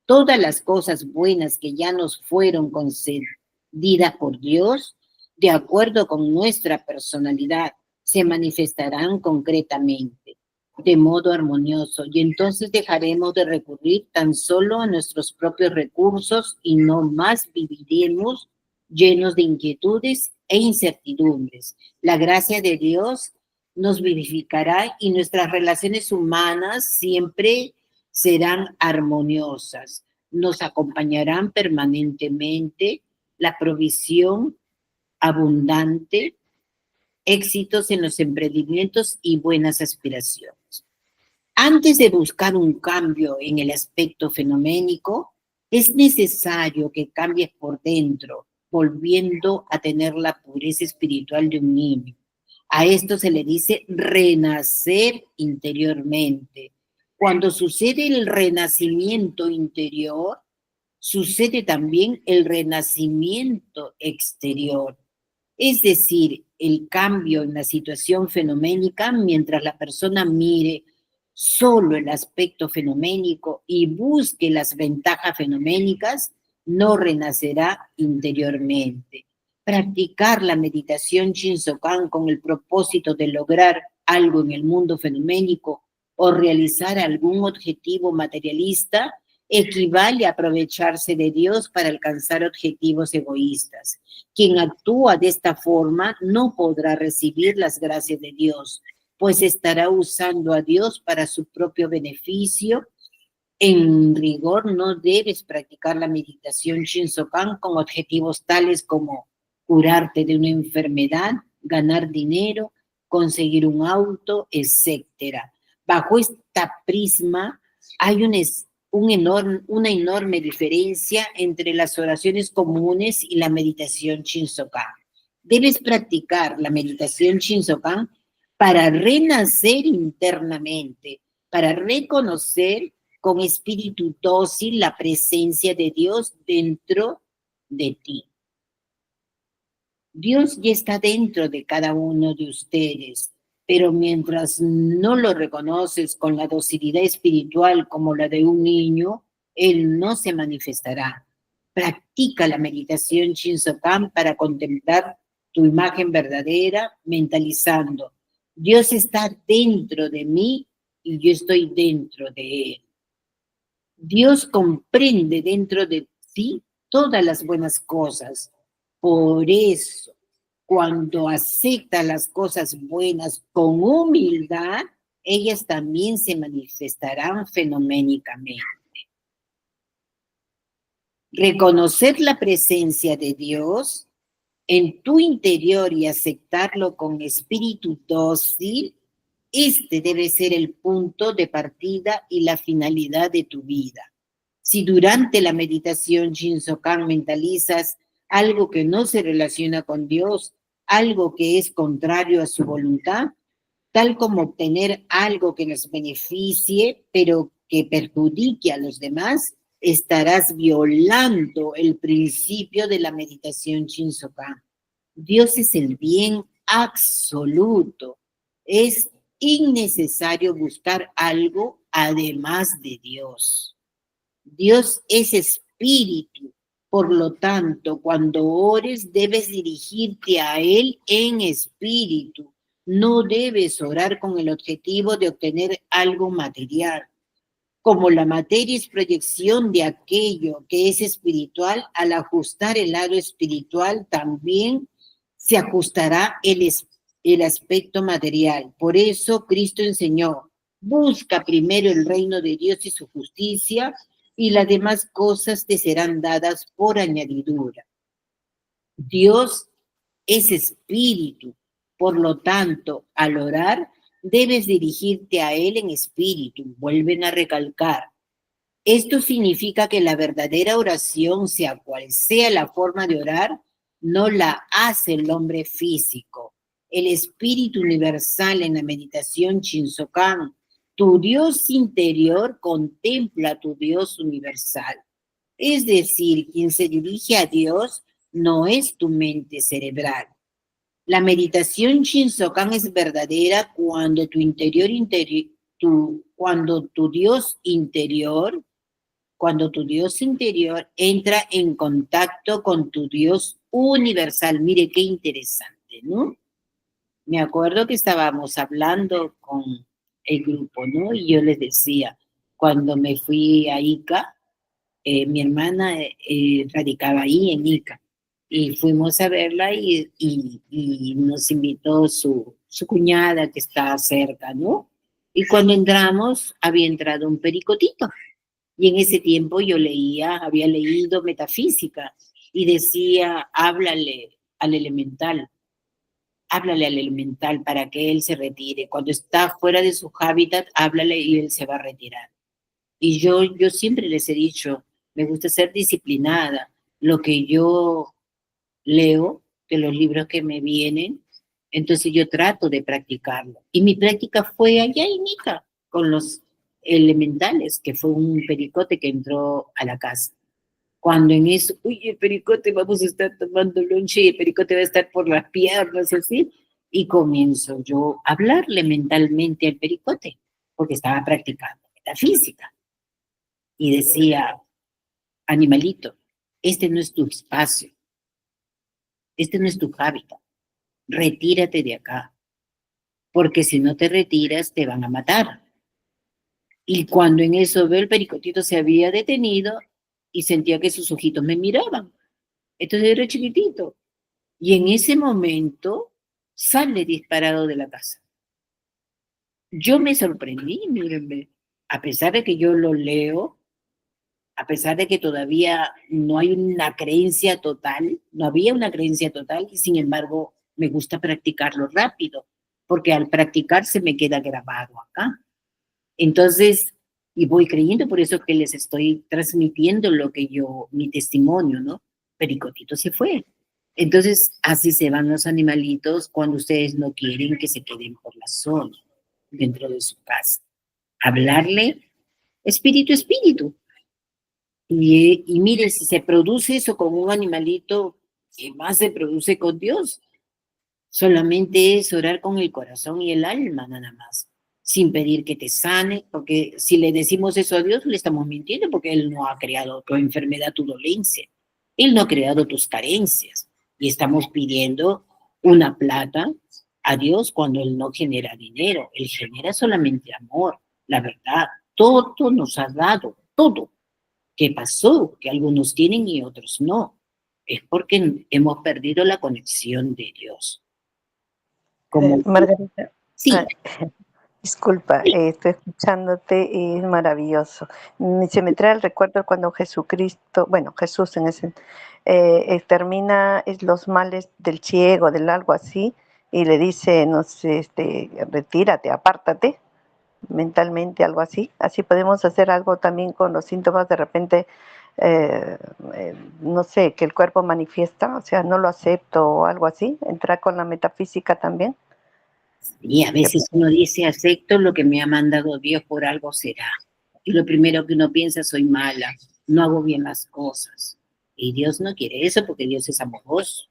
A: Todas las cosas buenas que ya nos fueron concedidas por Dios, de acuerdo con nuestra personalidad, se manifestarán concretamente, de modo armonioso, y entonces dejaremos de recurrir tan solo a nuestros propios recursos y no más viviremos llenos de inquietudes e incertidumbres. La gracia de Dios nos vivificará y nuestras relaciones humanas siempre serán armoniosas, nos acompañarán permanentemente la provisión abundante, éxitos en los emprendimientos y buenas aspiraciones. Antes de buscar un cambio en el aspecto fenoménico, es necesario que cambies por dentro, volviendo a tener la pureza espiritual de un niño. A esto se le dice renacer interiormente. Cuando sucede el renacimiento interior, sucede también el renacimiento exterior. Es decir, el cambio en la situación fenoménica mientras la persona mire solo el aspecto fenoménico y busque las ventajas fenoménicas, no renacerá interiormente. Practicar la meditación Shinsokan con el propósito de lograr algo en el mundo fenoménico o realizar algún objetivo materialista equivale a aprovecharse de Dios para alcanzar objetivos egoístas. Quien actúa de esta forma no podrá recibir las gracias de Dios, pues estará usando a Dios para su propio beneficio. En rigor, no debes practicar la meditación Shinsokan con objetivos tales como curarte de una enfermedad, ganar dinero, conseguir un auto, etc. Bajo esta prisma hay una enorme diferencia entre las oraciones comunes y la meditación Shinsokan. Debes practicar la meditación Shinsokan para renacer internamente, para reconocer con espíritu dócil la presencia de Dios dentro de ti. Dios ya está dentro de cada uno de ustedes, pero mientras no lo reconoces con la docilidad espiritual como la de un niño, Él no se manifestará. Practica la meditación Shinsokan para contemplar tu imagen verdadera, mentalizando: Dios está dentro de mí y yo estoy dentro de Él. Dios comprende dentro de sí todas las buenas cosas. Por eso, cuando acepta las cosas buenas con humildad, ellas también se manifestarán fenoménicamente. Reconocer la presencia de Dios en tu interior y aceptarlo con espíritu dócil, este debe ser el punto de partida y la finalidad de tu vida. Si durante la meditación Shinsokan mentalizas algo que no se relaciona con Dios, algo que es contrario a su voluntad, tal como obtener algo que nos beneficie, pero que perjudique a los demás, estarás violando el principio de la meditación Shinsokan. Dios es el bien absoluto. Es innecesario buscar algo además de Dios. Dios es espíritu. Por lo tanto, cuando ores, debes dirigirte a Él en espíritu. No debes orar con el objetivo de obtener algo material. Como la materia es proyección de aquello que es espiritual, al ajustar el lado espiritual también se ajustará el aspecto material. Por eso Cristo enseñó: Busca primero el reino de Dios y su justicia, y las demás cosas te serán dadas por añadidura. Dios es espíritu, por lo tanto, al orar, debes dirigirte a Él en espíritu. Vuelven a recalcar. Esto significa que la verdadera oración, sea cual sea la forma de orar, no la hace el hombre físico. El espíritu universal en la meditación Shinsokan, tu Dios interior contempla a tu Dios universal. Es decir, quien se dirige a Dios no es tu mente cerebral. La meditación Shinsokan es verdadera cuando cuando tu Dios interior entra en contacto con tu Dios universal. Mire qué interesante, ¿no? Me acuerdo que estábamos hablando con el grupo, ¿no? Y yo les decía, cuando me fui a Ica, mi hermana radicaba ahí en Ica, y fuimos a verla y nos invitó su cuñada que está cerca, ¿no? Y cuando entramos, había entrado un pericotito. Y en ese tiempo yo había leído metafísica y decía, háblale al elemental para que él se retire. Cuando está fuera de su hábitat, háblale y él se va a retirar. Y yo siempre les he dicho, me gusta ser disciplinada. Lo que yo leo, de los libros que me vienen, entonces yo trato de practicarlo. Y mi práctica fue allá en Ica, con los elementales, que fue un pericote que entró a la casa. Cuando en eso, uy, el pericote, vamos a estar tomando lonche y el pericote va a estar por las piernas, así, y comienzo yo a hablarle mentalmente al pericote, porque estaba practicando metafísica. Y decía, animalito, este no es tu espacio, este no es tu hábitat, retírate de acá, porque si no te retiras te van a matar. Y cuando en eso veo el pericotito se había detenido y sentía que sus ojitos me miraban. Entonces era chiquitito. Y en ese momento sale disparado de la casa. Yo me sorprendí, mírenme, a pesar de que yo lo leo, a pesar de que todavía no hay una creencia total, no había una creencia total, y sin embargo me gusta practicarlo rápido, porque al practicar se me queda grabado acá. Entonces, y voy creyendo, por eso que les estoy transmitiendo mi testimonio, ¿no? Pericotito se fue. Entonces, así se van los animalitos cuando ustedes no quieren que se queden por la zona, dentro de su casa. Hablarle espíritu, espíritu. Y mire, si se produce eso con un animalito, ¿qué más se produce con Dios? Solamente es orar con el corazón y el alma, nada más, sin pedir que te sane, porque si le decimos eso a Dios, le estamos mintiendo, porque Él no ha creado tu enfermedad, tu dolencia. Él no ha creado tus carencias. Y estamos pidiendo una plata a Dios cuando Él no genera dinero. Él genera solamente amor, la verdad. Todo nos ha dado, todo. ¿Qué pasó? Que algunos tienen y otros no. Es porque hemos perdido la conexión de Dios. Como,
C: Margarita,
A: sí,
C: disculpa, estoy escuchándote y es maravilloso. Se me trae el recuerdo cuando Jesucristo, bueno, Jesús en ese, termina los males del ciego, del algo así, y le dice, no sé, retírate, apártate mentalmente, algo así. Así podemos hacer algo también con los síntomas de repente, no sé, que el cuerpo manifiesta, o sea, no lo acepto o algo así, entrar con la metafísica también.
A: y a veces uno dice, acepto lo que me ha mandado Dios, por algo será. Y lo primero que uno piensa, soy mala, no hago bien las cosas. Y Dios no quiere eso porque Dios es amoroso.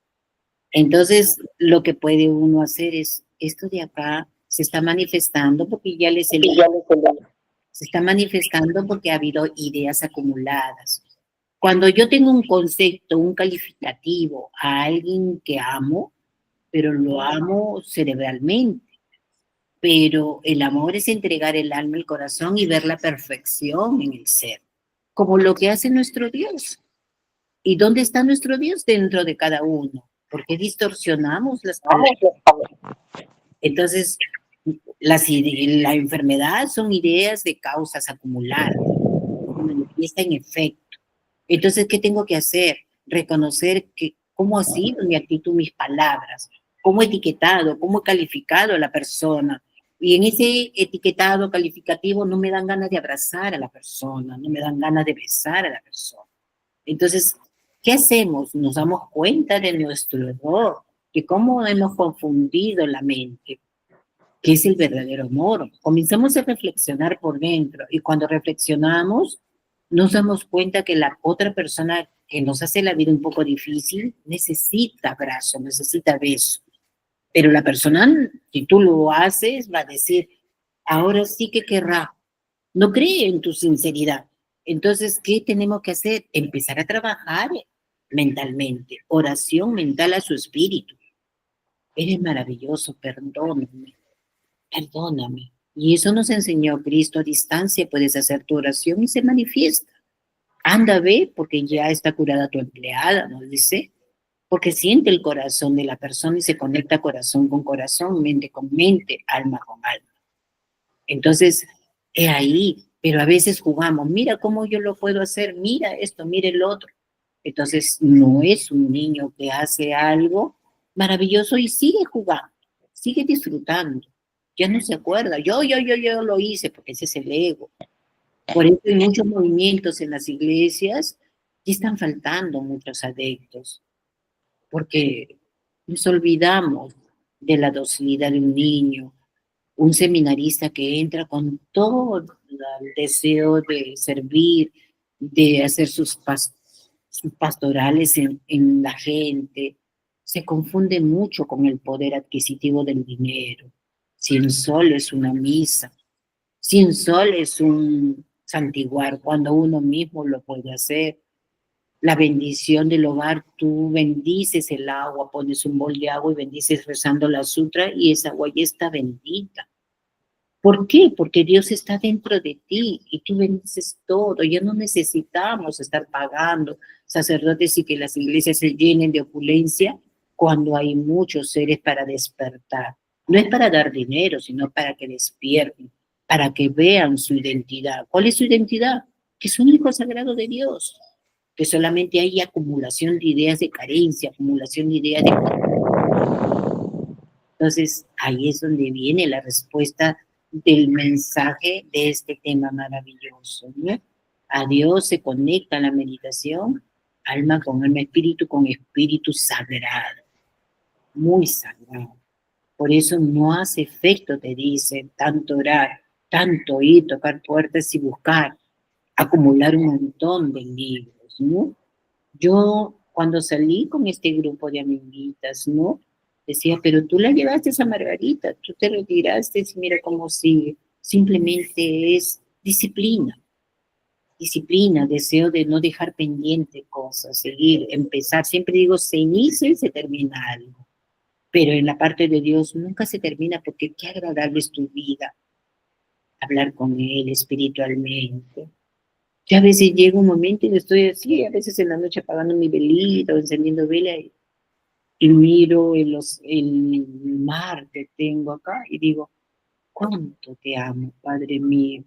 A: Entonces, lo que puede uno hacer es, esto de acá se está manifestando porque se está manifestando porque ha habido ideas acumuladas. Cuando yo tengo un concepto, un calificativo a alguien que amo, pero lo amo cerebralmente, pero el amor es entregar el alma, el corazón y ver la perfección en el ser, como lo que hace nuestro Dios. ¿Y dónde está nuestro Dios? Dentro de cada uno. ¿Por qué distorsionamos las palabras? Entonces, La enfermedad son ideas de causas acumuladas, se manifiesta en efecto. Entonces, ¿qué tengo que hacer? Reconocer cómo ha sido mi actitud, mis palabras, cómo he etiquetado, cómo he calificado a la persona. Y en ese etiquetado calificativo no me dan ganas de abrazar a la persona, no me dan ganas de besar a la persona. Entonces, ¿qué hacemos? Nos damos cuenta de nuestro error, de cómo hemos confundido la mente, que es el verdadero amor. Comenzamos a reflexionar por dentro y cuando reflexionamos nos damos cuenta que la otra persona que nos hace la vida un poco difícil necesita abrazo, necesita beso. Pero la persona, si tú lo haces, va a decir, ahora sí que querrá. No cree en tu sinceridad. Entonces, ¿qué tenemos que hacer? Empezar a trabajar mentalmente, oración mental a su espíritu. Eres maravilloso, perdóname. Perdóname. Y eso nos enseñó Cristo a distancia. Puedes hacer tu oración y se manifiesta. Anda, ve, porque ya está curada tu empleada, ¿no dice? Porque siente el corazón de la persona y se conecta corazón con corazón, mente con mente, alma con alma. Entonces, es ahí. Pero a veces jugamos, mira cómo yo lo puedo hacer, mira esto, mira el otro. Entonces, no es un niño que hace algo maravilloso y sigue jugando, sigue disfrutando. Ya no se acuerda, yo lo hice, porque ese es el ego. Por eso hay muchos movimientos en las iglesias y están faltando muchos adeptos, porque nos olvidamos de la docilidad de un niño, un seminarista que entra con todo el deseo de servir, de hacer sus pastorales en la gente, se confunde mucho con el poder adquisitivo del dinero. 100 soles una misa, 100 soles un santiguar, cuando uno mismo lo puede hacer. La bendición del hogar, tú bendices el agua, pones un bol de agua y bendices rezando la sutra y esa agua ya está bendita. ¿Por qué? Porque Dios está dentro de ti y tú bendices todo. Ya no necesitamos estar pagando sacerdotes y que las iglesias se llenen de opulencia cuando hay muchos seres para despertar. No es para dar dinero, sino para que despierten, para que vean su identidad. ¿Cuál es su identidad? Que son hijos sagrados de Dios, que solamente hay acumulación de ideas de carencia, acumulación de ideas de... Entonces, ahí es donde viene la respuesta del mensaje de este tema maravilloso, ¿no? A Dios se conecta la meditación, alma con alma, espíritu con espíritu sagrado, muy sagrado. Por eso no hace efecto, te dice, tanto orar, tanto ir, tocar puertas y buscar, acumular un montón de libros, ¿no? Yo, cuando salí con este grupo de amiguitas, ¿no? Decía, pero tú la llevaste a Margarita, tú te retiraste y mira cómo sigue. Simplemente es disciplina, deseo de no dejar pendiente cosas, seguir, empezar. Siempre digo, se inicia y se termina algo. Pero en la parte de Dios nunca se termina porque qué agradable es tu vida. Hablar con Él espiritualmente. Yo a veces llega un momento y estoy así, a veces en la noche apagando mi velita o encendiendo vela y miro el mar que tengo acá y digo, cuánto te amo, Padre mío.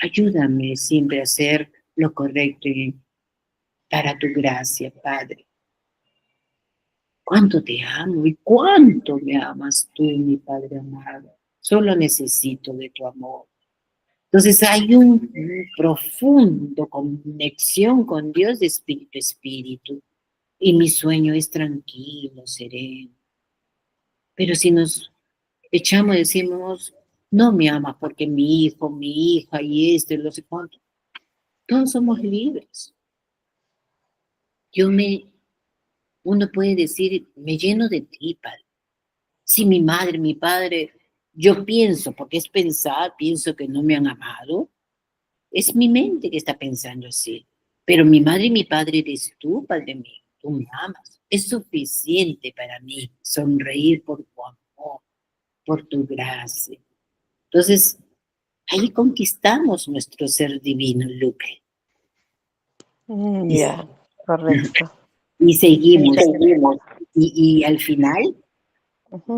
A: Ayúdame siempre a hacer lo correcto y para tu gracia, Padre. Cuánto te amo y cuánto me amas tú, mi Padre amado. Solo necesito de tu amor. Entonces hay un profundo conexión con Dios de espíritu a espíritu. Y mi sueño es tranquilo, sereno. Pero si nos echamos y decimos, no me amas porque mi hijo, mi hija y esto y no sé cuánto. Todos somos libres. Uno puede decir, me lleno de ti, Padre. Si mi madre, mi padre, yo pienso, porque es pensar, pienso que no me han amado, es mi mente que está pensando así. Pero mi madre y mi padre eres tú, Padre mío, tú me amas. Es suficiente para mí sonreír por tu amor, por tu gracia. Entonces, ahí conquistamos nuestro ser divino, Luque.
C: Ya, correcto.
A: Y seguimos. Y al final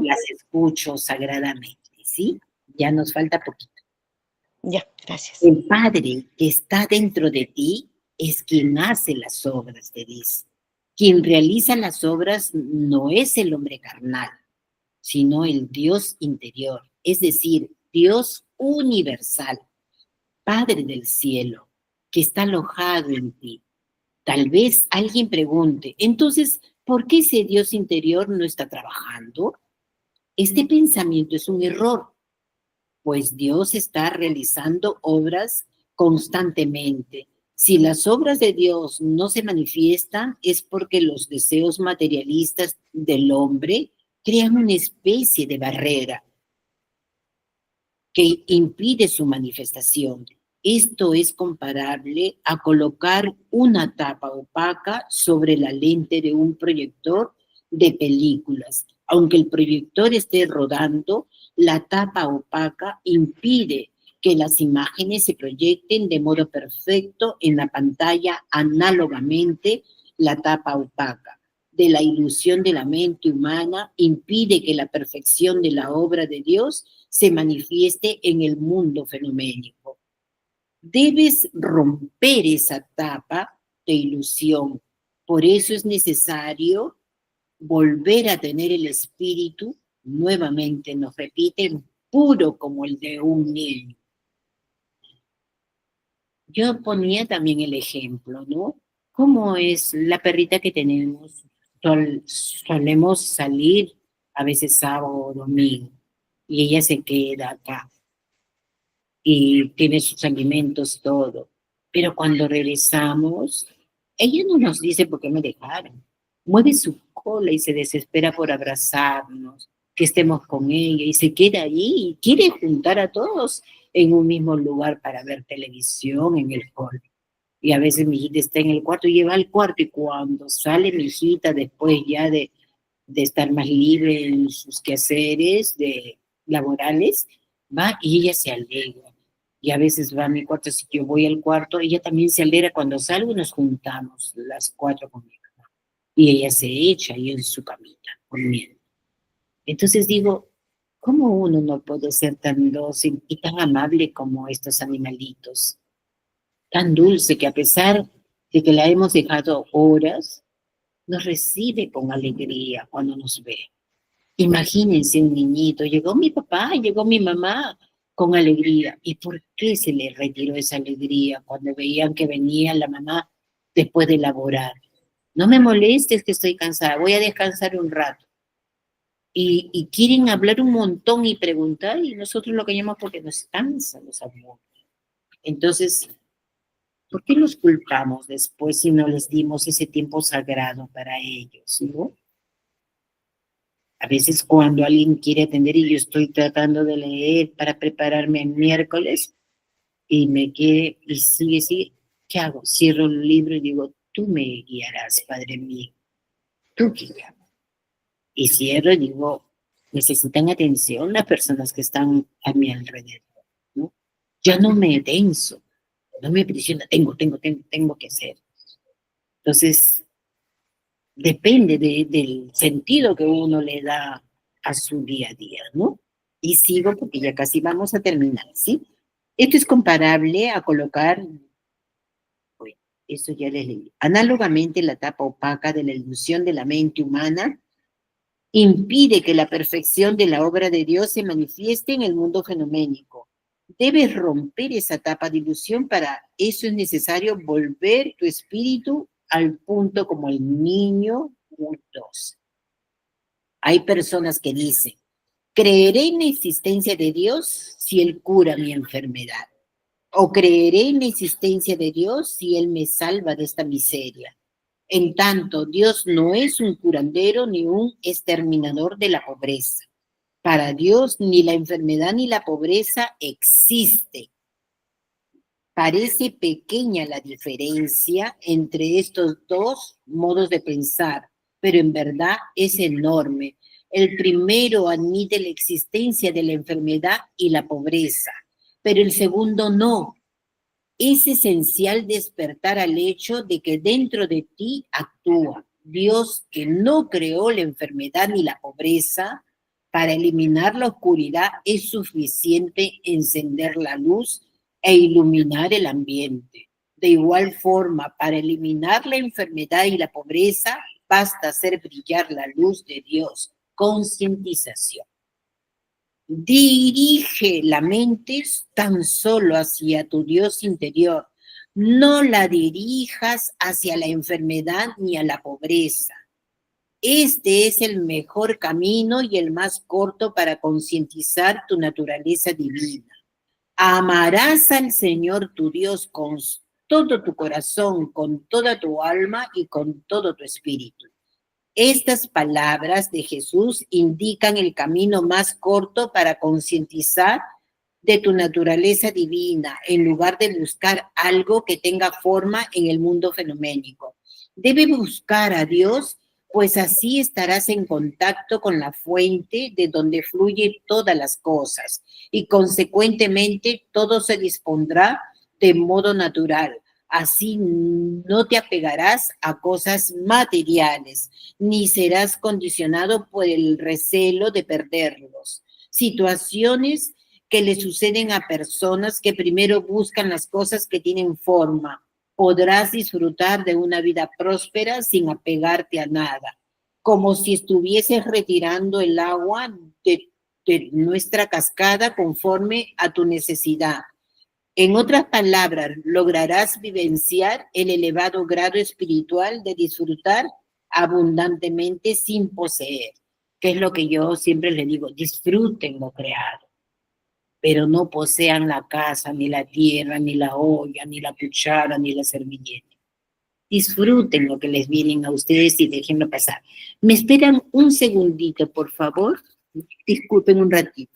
A: las escucho sagradamente. ¿sí? Ya nos falta poquito.
C: Ya, gracias.
A: El Padre que está dentro de ti es quien hace las obras, te dice. Quien realiza las obras no es el hombre carnal, sino el Dios interior, es decir, Dios universal, Padre del cielo, que está alojado en ti. Tal vez alguien pregunte, entonces, ¿por qué ese Dios interior no está trabajando? Este pensamiento es un error, pues Dios está realizando obras constantemente. Si las obras de Dios no se manifiestan, es porque los deseos materialistas del hombre crean una especie de barrera que impide su manifestación. Esto es comparable a colocar una tapa opaca sobre la lente de un proyector de películas. Aunque el proyector esté rodando, la tapa opaca impide que las imágenes se proyecten de modo perfecto en la pantalla análogamente. La tapa opaca de la ilusión de la mente humana impide que la perfección de la obra de Dios se manifieste en el mundo fenoménico. Debes romper esa tapa de ilusión. Por eso es necesario volver a tener el espíritu, nuevamente nos repiten, puro como el de un niño. Yo ponía también el ejemplo, ¿no? ¿Cómo es la perrita que tenemos? Solemos salir a veces sábado o domingo y ella se queda acá y tiene sus alimentos, todo. Pero cuando regresamos, ella no nos dice por qué me dejaron. Mueve su cola y se desespera por abrazarnos, que estemos con ella y se queda allí y quiere juntar a todos en un mismo lugar para ver televisión en el hall. Y a veces mi hijita está en el cuarto y lleva al cuarto y cuando sale mi hijita después ya de estar más libre en sus quehaceres laborales, va y ella se alegra. Y a veces va a mi cuarto, si yo voy al cuarto, ella también se alegra cuando salgo y nos juntamos las 4 con mi mamá. Y ella se echa ahí en su camita, durmiendo. Entonces digo, ¿cómo uno no puede ser tan dócil y tan amable como estos animalitos? Tan dulce que a pesar de que la hemos dejado horas, nos recibe con alegría cuando nos ve. Imagínense un niñito, llegó mi papá, llegó mi mamá con alegría. ¿Y por qué se le retiró esa alegría cuando veían que venía la mamá después de laborar? No me molestes que estoy cansada, voy a descansar un rato. Y quieren hablar un montón y preguntar y nosotros lo callamos porque nos cansa, nos aburre. Entonces, ¿por qué los culpamos después si no les dimos ese tiempo sagrado para ellos, no? A veces cuando alguien quiere atender y yo estoy tratando de leer para prepararme el miércoles y me quiere y sigue, ¿qué hago? Cierro el libro y digo, tú me guiarás, Padre mío, tú guíame. Y cierro y digo, necesitan atención las personas que están a mi alrededor, ¿no? Ya no me tenso, no me presiona, tengo que hacer. Entonces, depende del sentido que uno le da a su día a día, ¿no? Y sigo porque ya casi vamos a terminar, ¿sí? Esto es comparable a colocar, bueno, eso ya les leí. Análogamente, la tapa opaca de la ilusión de la mente humana impide que la perfección de la obra de Dios se manifieste en el mundo fenoménico. Debes romper esa tapa de ilusión, para eso es necesario volver tu espíritu al punto como el niño juntos. Hay personas que dicen, creeré en la existencia de Dios si Él cura mi enfermedad, o creeré en la existencia de Dios si Él me salva de esta miseria. En tanto, Dios no es un curandero ni un exterminador de la pobreza. Para Dios ni la enfermedad ni la pobreza existe. Parece pequeña la diferencia entre estos dos modos de pensar, pero en verdad es enorme. El primero admite la existencia de la enfermedad y la pobreza, pero el segundo no. Es esencial despertar al hecho de que dentro de ti actúa Dios, que no creó la enfermedad ni la pobreza, Para eliminar la oscuridad es suficiente encender la luz e iluminar el ambiente. De igual forma, para eliminar la enfermedad y la pobreza, basta hacer brillar la luz de Dios. Concientización. Dirige la mente tan solo hacia tu Dios interior. No la dirijas hacia la enfermedad ni a la pobreza. Este es el mejor camino y el más corto para concientizar tu naturaleza divina. Amarás al Señor tu Dios con todo tu corazón, con toda tu alma y con todo tu espíritu. Estas palabras de Jesús indican el camino más corto para concientizar de tu naturaleza divina, en lugar de buscar algo que tenga forma en el mundo fenoménico. Debe buscar a Dios, pues así estarás en contacto con la fuente de donde fluyen todas las cosas y consecuentemente todo se dispondrá de modo natural. Así no te apegarás a cosas materiales, ni serás condicionado por el recelo de perderlos. Situaciones que le suceden a personas que primero buscan las cosas que tienen forma. Podrás disfrutar de una vida próspera sin apegarte a nada, como si estuvieses retirando el agua de nuestra cascada conforme a tu necesidad. En otras palabras, lograrás vivenciar el elevado grado espiritual de disfrutar abundantemente sin poseer, que es lo que yo siempre les digo: disfruten lo creado, pero no posean la casa, ni la tierra, ni la olla, ni la cuchara, ni la servilleta. Disfruten lo que les vienen a ustedes y déjenlo pasar. ¿Me esperan un segundito, por favor? Disculpen un ratito.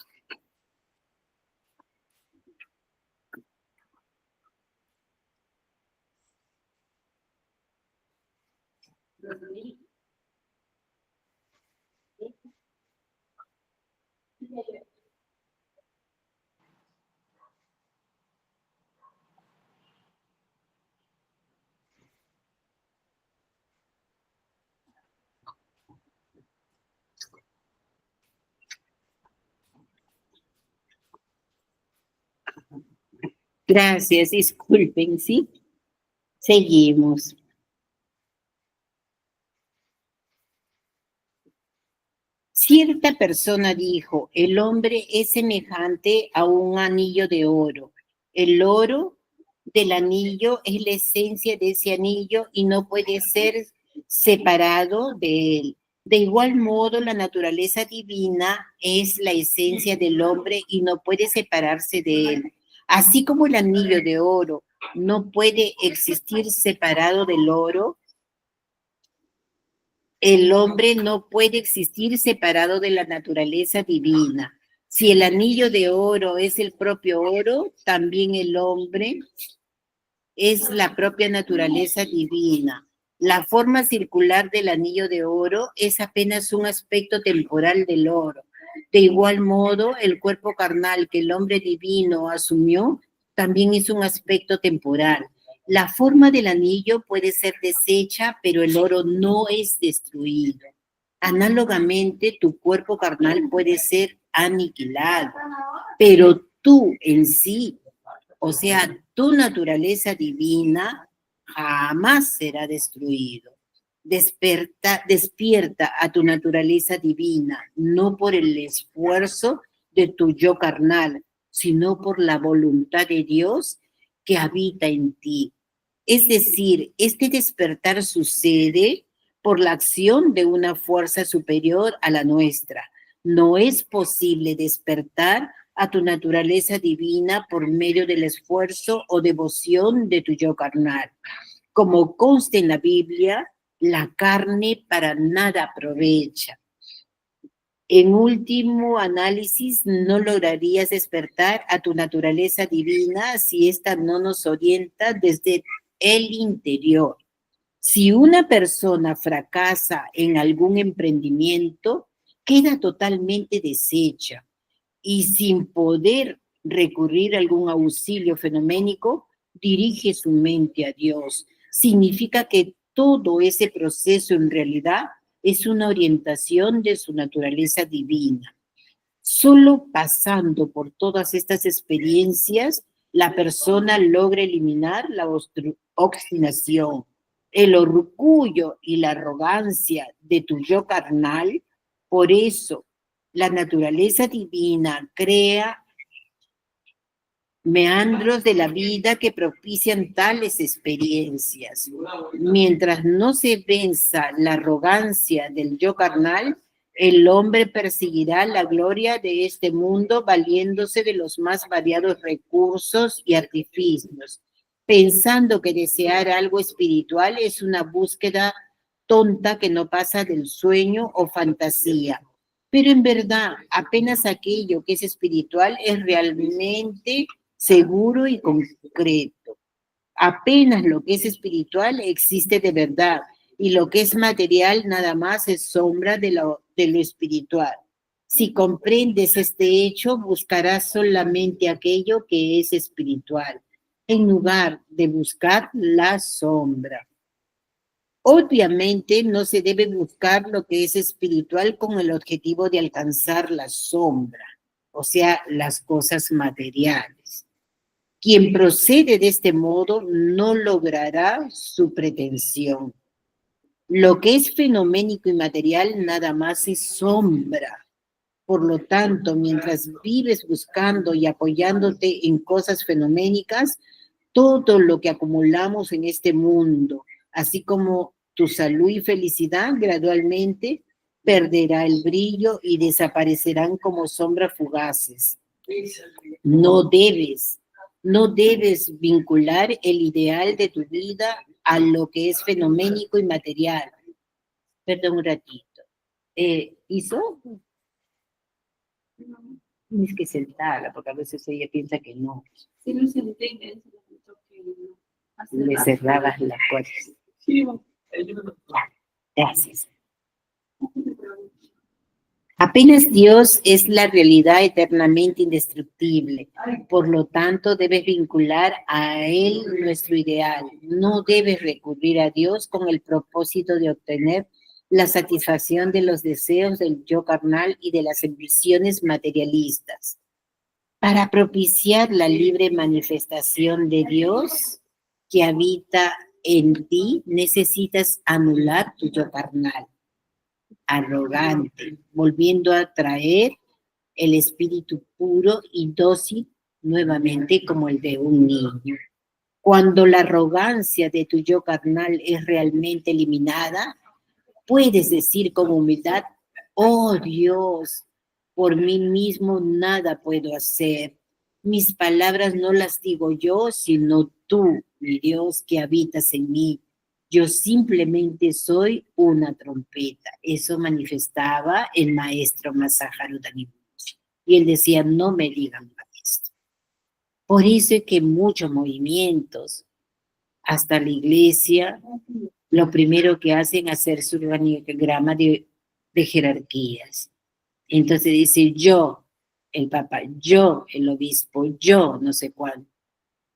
A: Gracias, disculpen, ¿sí? Seguimos. Cierta persona dijo: el hombre es semejante a un anillo de oro. El oro del anillo es la esencia de ese anillo y no puede ser separado de él. De igual modo, la naturaleza divina es la esencia del hombre y no puede separarse de él. Así como el anillo de oro no puede existir separado del oro, el hombre no puede existir separado de la naturaleza divina. Si el anillo de oro es el propio oro, también el hombre es la propia naturaleza divina. La forma circular del anillo de oro es apenas un aspecto temporal del oro. De igual modo, el cuerpo carnal que el hombre divino asumió también es un aspecto temporal. La forma del anillo puede ser deshecha, pero el oro no es destruido. Análogamente, tu cuerpo carnal puede ser aniquilado, pero tú en sí, o sea, tu naturaleza divina, jamás será destruido. Despierta a tu naturaleza divina, no por el esfuerzo de tu yo carnal, sino por la voluntad de Dios que habita en ti. Es decir, este despertar sucede por la acción de una fuerza superior a la nuestra. No es posible despertar a tu naturaleza divina por medio del esfuerzo o devoción de tu yo carnal. Como consta en la Biblia, la carne para nada aprovecha. En último análisis, no lograrías despertar a tu naturaleza divina si ésta no nos orienta desde el interior. Si una persona fracasa en algún emprendimiento, queda totalmente deshecha y sin poder recurrir a algún auxilio fenoménico, dirige su mente a Dios. Significa que todo ese proceso en realidad es una orientación de su naturaleza divina. Solo pasando por todas estas experiencias, la persona logra eliminar la obstinación, el orgullo y la arrogancia de tu yo carnal. Por eso, la naturaleza divina crea meandros de la vida que propician tales experiencias. Mientras no se venza la arrogancia del yo carnal, el hombre perseguirá la gloria de este mundo valiéndose de los más variados recursos y artificios, pensando que desear algo espiritual es una búsqueda tonta que no pasa del sueño o fantasía. Pero en verdad, apenas aquello que es espiritual es realmente seguro y concreto. Apenas lo que es espiritual existe de verdad y lo que es material nada más es sombra de lo espiritual. Si comprendes este hecho, buscarás solamente aquello que es espiritual, en lugar de buscar la sombra. Obviamente no se debe buscar lo que es espiritual con el objetivo de alcanzar la sombra, o sea, las cosas materiales. Quien procede de este modo no logrará su pretensión. Lo que es fenoménico y material nada más es sombra. Por lo tanto, mientras vives buscando y apoyándote en cosas fenoménicas, todo lo que acumulamos en este mundo, así como tu salud y felicidad, gradualmente perderá el brillo y desaparecerán como sombras fugaces. No debes vincular el ideal de tu vida a lo que es fenoménico y material. Perdón un ratito. ¿Hizo? Tienes que sentarla, porque a veces ella piensa que no.
D: Sí, lo senté,
A: Le cerrabas las puertas.
D: Sí.
A: Gracias. Apenas Dios es la realidad eternamente indestructible, por lo tanto debes vincular a Él nuestro ideal. No debes recurrir a Dios con el propósito de obtener la satisfacción de los deseos del yo carnal y de las ambiciones materialistas. Para propiciar la libre manifestación de Dios que habita en ti, necesitas anular tu yo carnal, arrogante, volviendo a traer el espíritu puro y dócil nuevamente como el de un niño. Cuando la arrogancia de tu yo carnal es realmente eliminada, puedes decir con humildad: oh Dios, por mí mismo nada puedo hacer. Mis palabras no las digo yo, sino tú, mi Dios, que habitas en mí. Yo simplemente soy una trompeta. Eso manifestaba el maestro Masaharu Taniguchi. Y él decía: no me digan maestro. Por eso es que muchos movimientos, hasta la iglesia, lo primero que hacen es hacer su organigrama de jerarquías. Entonces dice: yo, el papa, yo, el obispo, yo, no sé cuánto.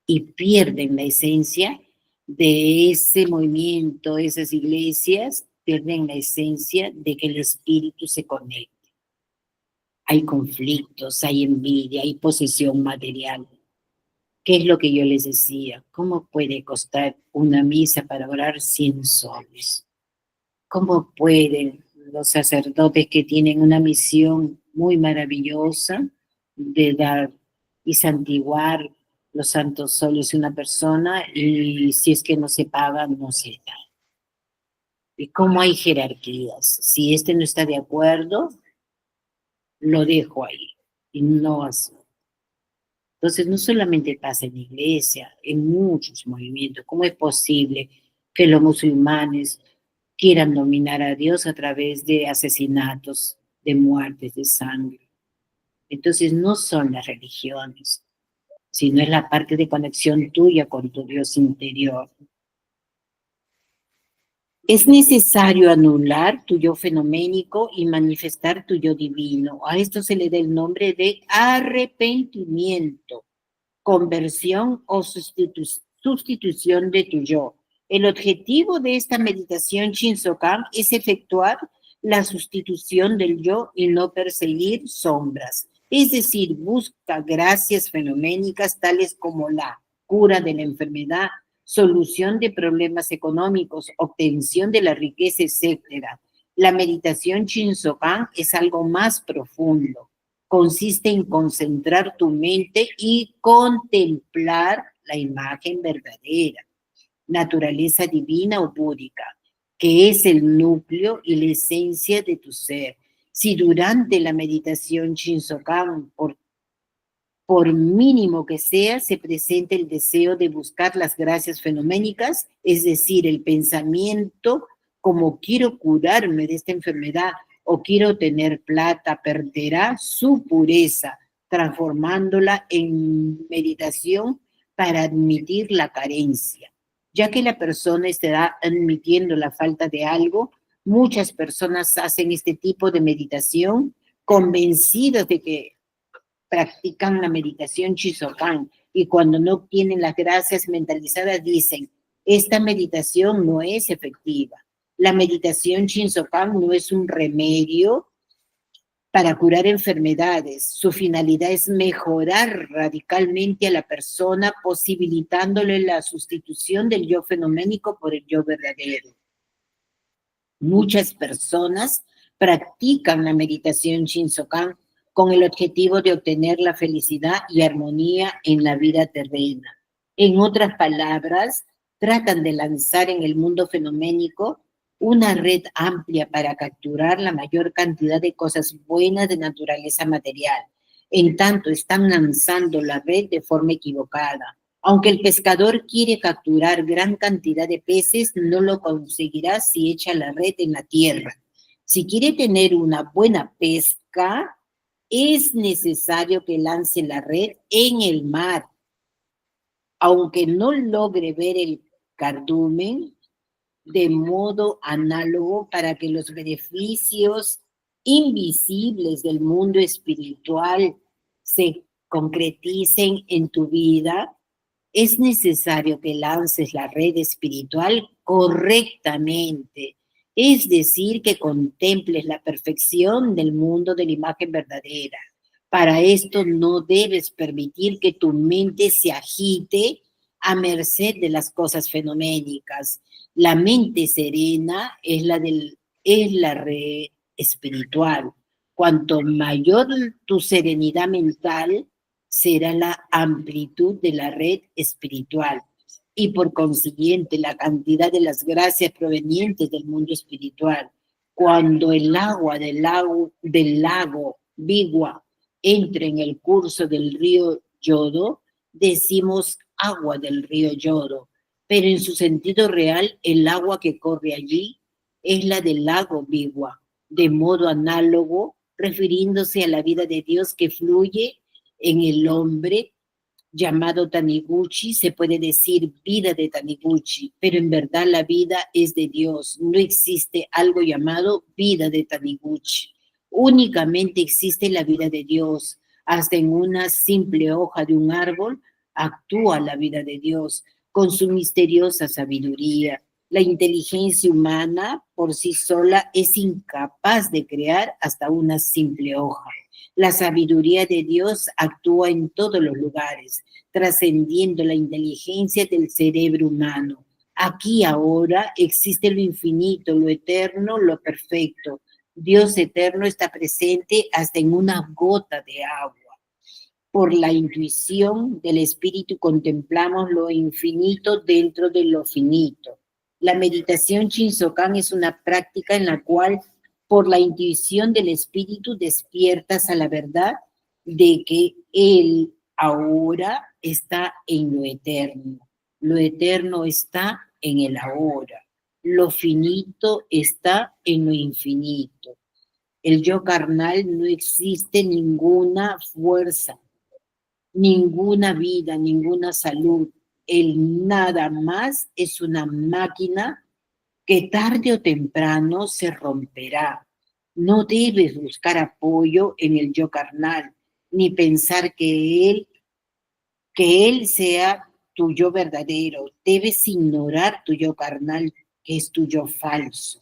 A: Y pierden la esencia de ese movimiento, esas iglesias, pierden la esencia de que el espíritu se conecte. Hay conflictos, hay envidia, hay posesión material. ¿Qué es lo que yo les decía? ¿Cómo puede costar una misa para orar 100 soles? ¿Cómo pueden los sacerdotes que tienen una misión muy maravillosa de dar y santiguar los santos soles de una persona, y si es que no se pagan, no se da? ¿Y cómo hay jerarquías? Si este no está de acuerdo, lo dejo ahí y no hace. Entonces, no solamente pasa en la iglesia, en muchos movimientos. ¿Cómo es posible que los musulmanes quieran dominar a Dios a través de asesinatos, de muertes, de sangre? Entonces, no son las religiones, sino es la parte de conexión tuya con tu Dios interior. Es necesario anular tu yo fenoménico y manifestar tu yo divino. A esto se le da el nombre de arrepentimiento, conversión o sustitución de tu yo. El objetivo de esta meditación Shinsokan es efectuar la sustitución del yo y no perseguir sombras. Es decir, busca gracias fenoménicas tales como la cura de la enfermedad, solución de problemas económicos, obtención de la riqueza, etc. La meditación Shinsokan es algo más profundo. Consiste en concentrar tu mente y contemplar la imagen verdadera, naturaleza divina o búdica, que es el núcleo y la esencia de tu ser. Si durante la meditación Shinsokan, por mínimo que sea, se presenta el deseo de buscar las gracias fenoménicas, es decir, el pensamiento como quiero curarme de esta enfermedad o quiero tener plata, perderá su pureza, transformándola en meditación para admitir la carencia. Ya que la persona estará admitiendo la falta de algo, muchas personas hacen este tipo de meditación convencidas de que practican la meditación Shisokan y cuando no obtienen las gracias mentalizadas dicen, esta meditación no es efectiva. La meditación Shinsokan no es un remedio para curar enfermedades. Su finalidad es mejorar radicalmente a la persona, posibilitándole la sustitución del yo fenoménico por el yo verdadero. Muchas personas practican la meditación Shinsokan con el objetivo de obtener la felicidad y armonía en la vida terrena. En otras palabras, tratan de lanzar en el mundo fenoménico una red amplia para capturar la mayor cantidad de cosas buenas de naturaleza material. En tanto, están lanzando la red de forma equivocada. Aunque el pescador quiere capturar gran cantidad de peces, no lo conseguirá si echa la red en la tierra. Si quiere tener una buena pesca, es necesario que lance la red en el mar. Aunque no logre ver el cardumen, de modo análogo para que los beneficios invisibles del mundo espiritual se concreticen en tu vida, es necesario que lances la red espiritual correctamente, es decir, que contemples la perfección del mundo de la imagen verdadera. Para esto no debes permitir que tu mente se agite a merced de las cosas fenoménicas. La mente serena es la red espiritual. Cuanto mayor tu serenidad mental, será la amplitud de la red espiritual y por consiguiente la cantidad de las gracias provenientes del mundo espiritual. Cuando el agua del lago Bigua entre en el curso del río Yodo, decimos agua del río Yodo, pero en su sentido real el agua que corre allí es la del lago Bigua, de modo análogo, refiriéndose a la vida de Dios que fluye en el hombre llamado Taniguchi, se puede decir vida de Taniguchi, pero en verdad la vida es de Dios. No existe algo llamado vida de Taniguchi. Únicamente existe la vida de Dios. Hasta en una simple hoja de un árbol actúa la vida de Dios con su misteriosa sabiduría. La inteligencia humana por sí sola es incapaz de crear hasta una simple hoja. La sabiduría de Dios actúa en todos los lugares, trascendiendo la inteligencia del cerebro humano. Aquí ahora existe lo infinito, lo eterno, lo perfecto. Dios eterno está presente hasta en una gota de agua. Por la intuición del espíritu contemplamos lo infinito dentro de lo finito. La meditación Shinsokan es una práctica en la cual por la intuición del espíritu despiertas a la verdad de que Él ahora está en lo eterno. Lo eterno está en el ahora. Lo finito está en lo infinito. El yo carnal no existe ninguna fuerza, ninguna vida, ninguna salud. El nada más es una máquina que tarde o temprano se romperá. No debes buscar apoyo en el yo carnal, ni pensar que él sea tu yo verdadero. Debes ignorar tu yo carnal, que es tu yo falso.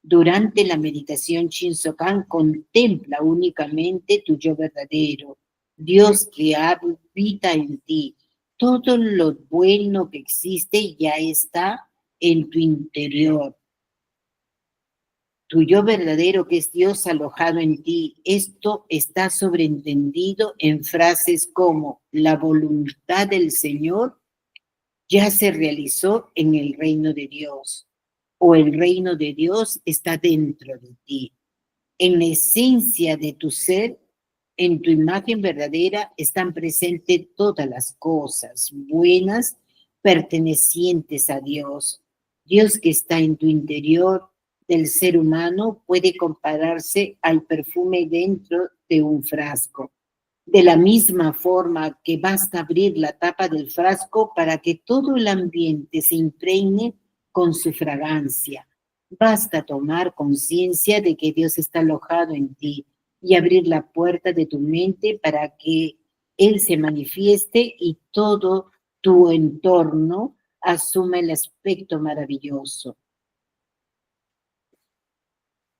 A: Durante la meditación Shinsokan, contempla únicamente tu yo verdadero, Dios que habita en ti. Todo lo bueno que existe ya está en tu interior. Tu yo verdadero, que es Dios alojado en ti. Esto está sobreentendido en frases como: la voluntad del Señor ya se realizó en el reino de Dios, o el reino de Dios está dentro de ti. En la esencia de tu ser, en tu imagen verdadera, están presentes todas las cosas buenas pertenecientes a Dios. Dios que está en tu interior del ser humano puede compararse al perfume dentro de un frasco. De la misma forma que basta abrir la tapa del frasco para que todo el ambiente se impregne con su fragancia. Basta tomar conciencia de que Dios está alojado en ti y abrir la puerta de tu mente para que Él se manifieste y todo tu entorno asuma el aspecto maravilloso.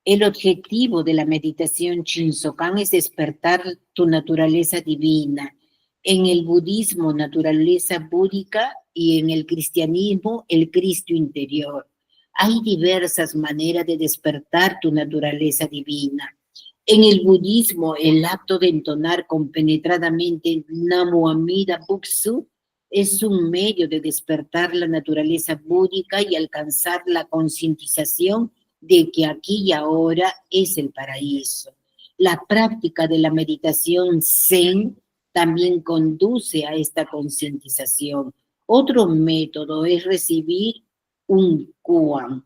A: El objetivo de la meditación Shinsokan es despertar tu naturaleza divina. En el budismo, naturaleza búdica, y en el cristianismo, el Cristo interior. Hay diversas maneras de despertar tu naturaleza divina. En el budismo, el acto de entonar compenetradamente Namo Amida Butsu es un medio de despertar la naturaleza búdica y alcanzar la concientización de que aquí y ahora es el paraíso. La práctica de la meditación Zen también conduce a esta concientización. Otro método es recibir un Kuan,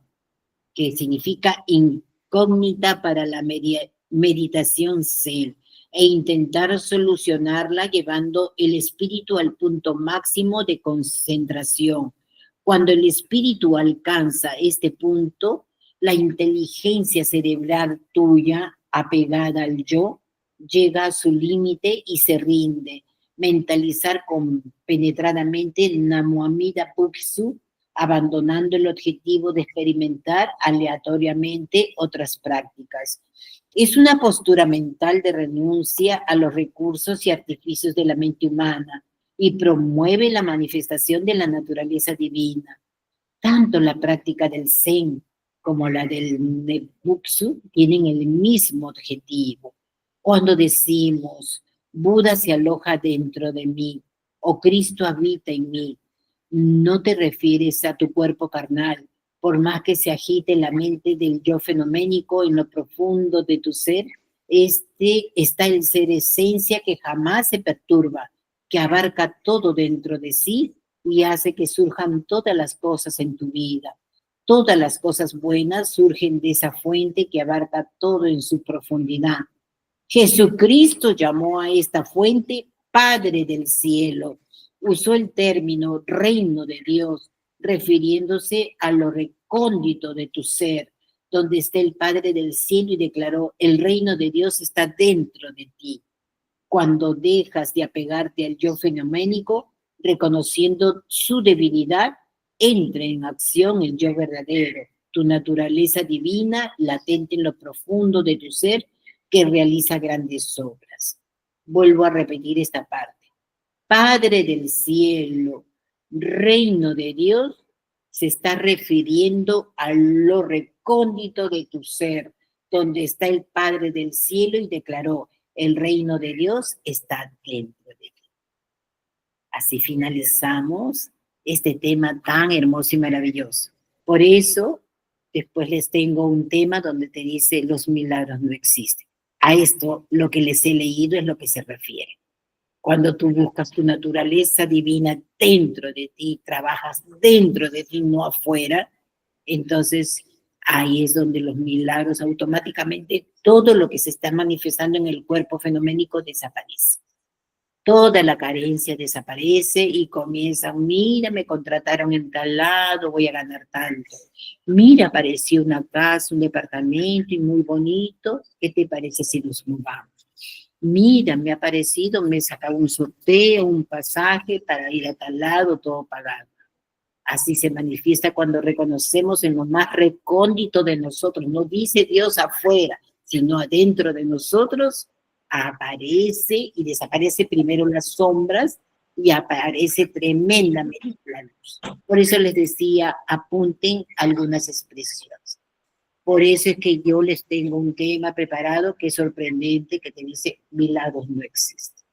A: que significa incógnita para la meditación Zen, e intentar solucionarla llevando el espíritu al punto máximo de concentración. Cuando el espíritu alcanza este punto, la inteligencia cerebral tuya, apegada al yo, llega a su límite y se rinde. Mentalizar compenetradamente el Namo Amida Butsu, abandonando el objetivo de experimentar aleatoriamente otras prácticas. Es una postura mental de renuncia a los recursos y artificios de la mente humana y promueve la manifestación de la naturaleza divina. Tanto la práctica del Zen como la del Nebutsu tienen el mismo objetivo. Cuando decimos Buda se aloja dentro de mí o Cristo habita en mí, no te refieres a tu cuerpo carnal, por más que se agite la mente del yo fenoménico en lo profundo de tu ser. Está el ser esencia que jamás se perturba, que abarca todo dentro de sí y hace que surjan todas las cosas en tu vida. Todas las cosas buenas surgen de esa fuente que abarca todo en su profundidad. Jesucristo llamó a esta fuente Padre del cielo. Usó el término reino de Dios, refiriéndose a lo recóndito de tu ser, donde está el Padre del cielo, y declaró: el reino de Dios está dentro de ti. Cuando dejas de apegarte al yo fenoménico, reconociendo su debilidad, entra en acción el yo verdadero, tu naturaleza divina, latente en lo profundo de tu ser, que realiza grandes obras. Vuelvo a repetir esta parte. Padre del cielo, reino de Dios, se está refiriendo a lo recóndito de tu ser, donde está el Padre del cielo, y declaró: el reino de Dios está dentro de ti. Así finalizamos este tema tan hermoso y maravilloso. Por eso, después les tengo un tema donde te dice: los milagros no existen. A esto, lo que les he leído es lo que se refiere. Cuando tú buscas tu naturaleza divina dentro de ti, trabajas dentro de ti, no afuera, entonces ahí es donde los milagros automáticamente, todo lo que se está manifestando en el cuerpo fenoménico desaparece. Toda la carencia desaparece y comienzan: mira, me contrataron en tal lado, voy a ganar tanto. Mira, apareció una casa, un departamento y muy bonito, ¿qué te parece si nos mudamos? Mira, me ha aparecido, me he sacado un sorteo, un pasaje para ir a tal lado, todo pagado. Así se manifiesta cuando reconocemos en lo más recóndito de nosotros. No dice Dios afuera, sino adentro de nosotros aparece y desaparece primero las sombras y aparece tremendamente la luz. Por eso les decía, apunten algunas expresiones. Por eso es que yo les tengo un tema preparado que es sorprendente, que te dice, milagros no existen.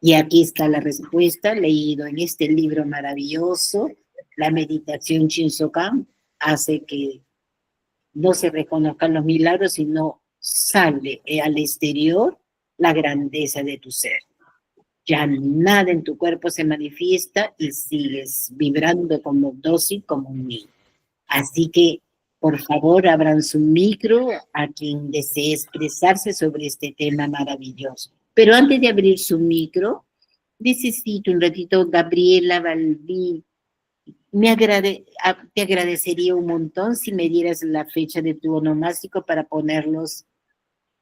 A: Y aquí está la respuesta, leído en este libro maravilloso, la meditación Shinsokan, hace que no se reconozcan los milagros, sino sale al exterior la grandeza de tu ser. Ya nada en tu cuerpo se manifiesta y sigues vibrando como dócil, como un niño. Así que, por favor, abran su micro a quien desee expresarse sobre este tema maravilloso. Pero antes de abrir su micro, necesito un ratito, Gabriela Balbín. Te agradecería un montón si me dieras la fecha de tu onomástico para ponerlos,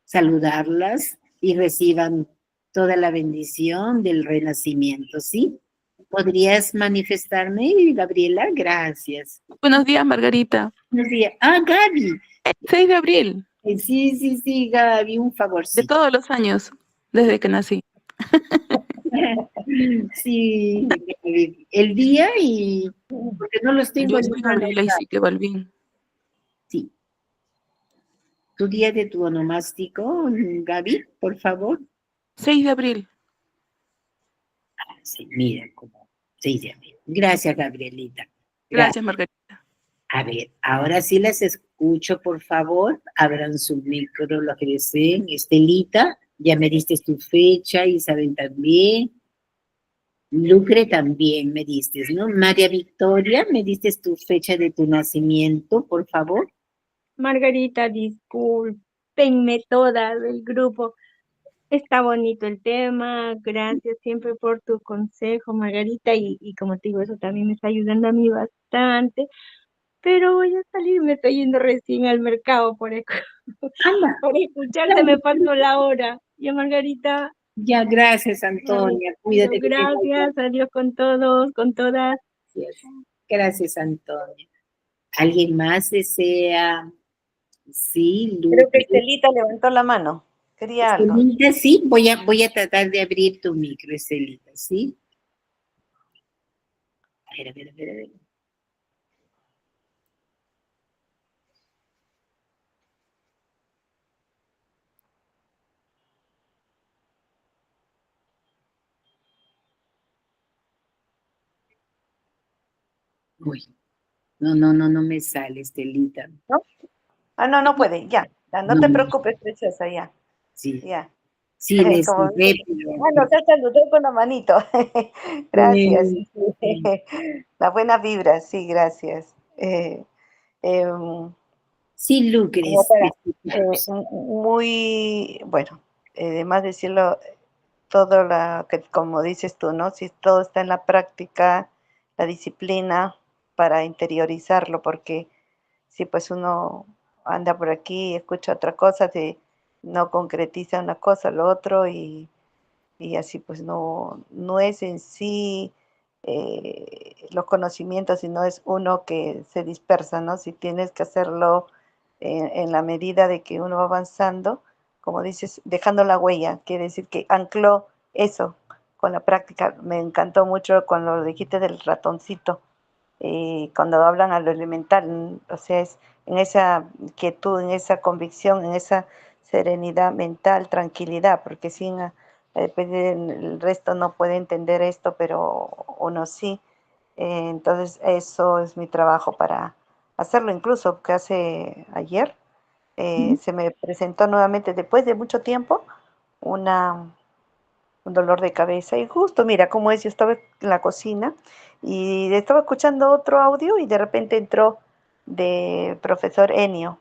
A: saludarlas y reciban toda la bendición del renacimiento, ¿sí? ¿Podrías manifestarme, Gabriela? Gracias.
D: Buenos días, Margarita.
A: Buenos días. Ah, Gaby.
D: 6 de abril.
A: Sí, Gaby, un
D: De
A: favorcito.
D: todos los años, desde que nací.
A: Sí, Gaby. El día y... porque no los tengo.
D: Yo soy Gabriela Isique Balbín.
A: Sí. Tu día de tu onomástico, Gaby, por favor.
D: 6 de abril.
A: Sí, mira, como 6 de abril. Gracias, Gabrielita.
D: Gracias, Margarita.
A: A ver, ahora sí las escucho, por favor. Abran su micro, lo que deseen. Estelita, ya me diste tu fecha, Isabel también. Lucre también me diste, ¿no? María Victoria, me diste tu fecha de tu nacimiento, por favor.
E: Margarita, discúlpenme todas del grupo. Está bonito el tema, gracias siempre por tu consejo, Margarita, y como te digo, eso también me está ayudando a mí bastante, pero voy a salir, me estoy yendo recién al mercado
A: Anda.
E: por escucharte, me pasó la hora. Ya, Margarita.
A: Ya, gracias, Antonia. Cuídate.
E: Gracias, adiós con todos, con todas.
A: Gracias, Antonia. ¿Alguien más desea? Sí,
C: Creo que
A: Lucre.
C: Estelita levantó la mano. Quería algo.
A: Estelita, sí, voy a tratar de abrir tu micro, Estelita, ¿sí? A ver. Uy, no me sale, Estelita.
C: ¿No? Ah, no puede, ya. No te preocupes, preciosa, ya.
A: Sí.
C: Ya.
A: Sí, les
C: Como
A: diré,
C: bueno, te saludé con la manito. Gracias.
A: Sí.
C: La buena vibra, sí, gracias.
A: Sí, Lucre.
C: Como muy, bueno, además decirlo, todo lo que, como dices tú, ¿no? Si todo está en la práctica, la disciplina para interiorizarlo, porque si pues uno anda por aquí y escucha otra cosa, no concretiza una cosa, lo otro, y así pues no es en sí los conocimientos, sino es uno que se dispersa, ¿no? Si tienes que hacerlo en la medida de que uno va avanzando, como dices, dejando la huella, quiere decir que ancló eso con la práctica. Me encantó mucho cuando lo dijiste del ratoncito, cuando hablan a lo elemental, o sea, es en esa quietud, en esa convicción, en esa serenidad mental, tranquilidad, porque sin el resto no puede entender esto, pero uno sí. Entonces, eso es mi trabajo para hacerlo, incluso que hace ayer se me presentó nuevamente, después de mucho tiempo, un dolor de cabeza. Y justo, mira cómo es, yo estaba en la cocina y estaba escuchando otro audio y de repente entró de profesor Enio,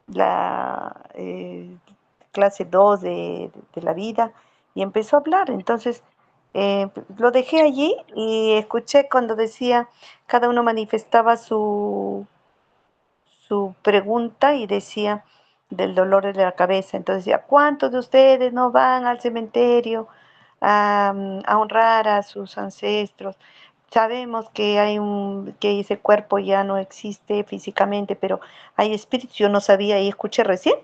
C: la clase 2 de la vida, y empezó a hablar. Entonces, lo dejé allí y escuché cuando decía, cada uno manifestaba su pregunta y decía del dolor de la cabeza. Entonces decía, ¿cuántos de ustedes no van al cementerio a honrar a sus ancestros? sabemos que que ese cuerpo ya no existe físicamente, pero hay espíritus. Yo no sabía y escuché recién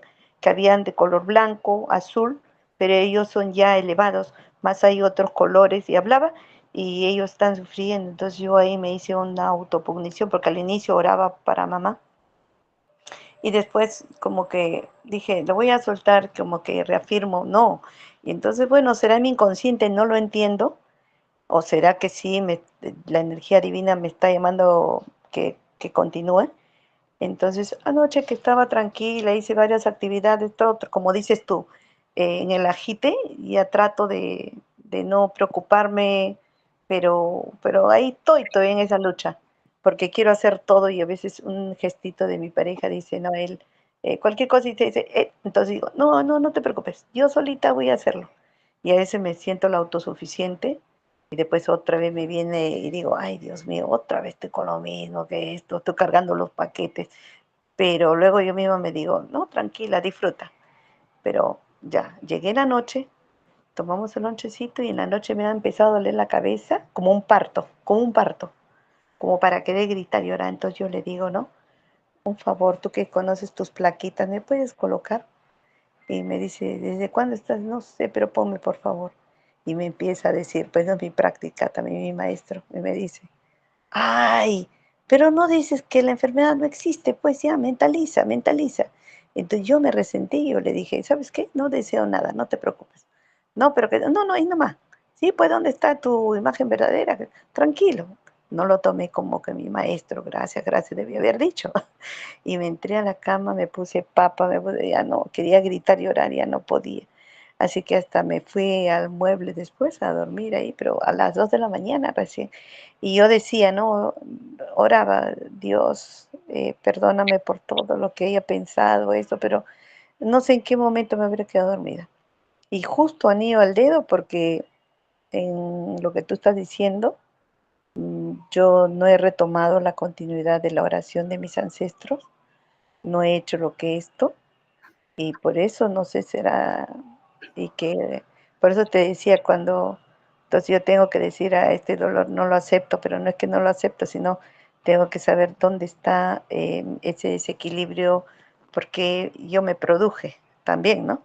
C: que habían de color blanco, azul, pero ellos son ya elevados, más hay otros colores y hablaba y ellos están sufriendo. Entonces yo ahí me hice una autopugnición porque al inicio oraba para mamá y después como que dije, lo voy a soltar, como que reafirmo, no. Y entonces, bueno, será mi inconsciente, no lo entiendo, o será que sí, la energía divina me está llamando que continúe. Entonces, anoche que estaba tranquila, hice varias actividades, todo, como dices tú, en el agite, ya trato de no preocuparme, pero ahí estoy en esa lucha, porque quiero hacer todo y a veces un gestito de mi pareja dice, no, él, cualquier cosa y te dice, entonces digo, no, no, no te preocupes, yo solita voy a hacerlo. Y a veces me siento la autosuficiente y después otra vez me viene y digo, ay, Dios mío, otra vez estoy con lo mismo que esto, estoy cargando los paquetes. Pero luego yo misma me digo, no, tranquila, disfruta. Pero ya, llegué la noche, tomamos el lonchecito y en la noche me ha empezado a doler la cabeza como un parto, como para querer gritar y llorar. Entonces yo le digo, no, un favor, tú que conoces tus plaquitas, ¿me puedes colocar? Y me dice, ¿desde cuándo estás? No sé, pero ponme por favor. Y me empieza a decir, pues no es mi práctica, también mi maestro, y me dice, ay, pero no dices que la enfermedad no existe, pues ya, mentaliza, mentaliza. Entonces yo me resentí, yo le dije, ¿sabes qué? No deseo nada, no te preocupes. No, pero que, no, no, ahí nomás. Sí, pues ¿dónde está tu imagen verdadera? Tranquilo. No lo tomé como que mi maestro, gracias, gracias, debía haber dicho. Y me entré a la cama, me puse papa, ya no, quería gritar y llorar, ya no podía. Así que hasta me fui al mueble después a dormir ahí, pero a las 2 de la mañana recién. Y yo decía, no, oraba, Dios, perdóname por todo lo que haya pensado, eso, pero no sé en qué momento me habría quedado dormida. Y justo anillo al dedo porque en lo que tú estás diciendo, yo no he retomado la continuidad de la oración de mis ancestros, no he hecho lo que esto, y por eso no sé, será, y que por eso te decía cuando, entonces yo tengo que decir a este dolor no lo acepto, pero no es que no lo acepto, sino tengo que saber dónde está ese desequilibrio, porque yo me produje también, ¿no?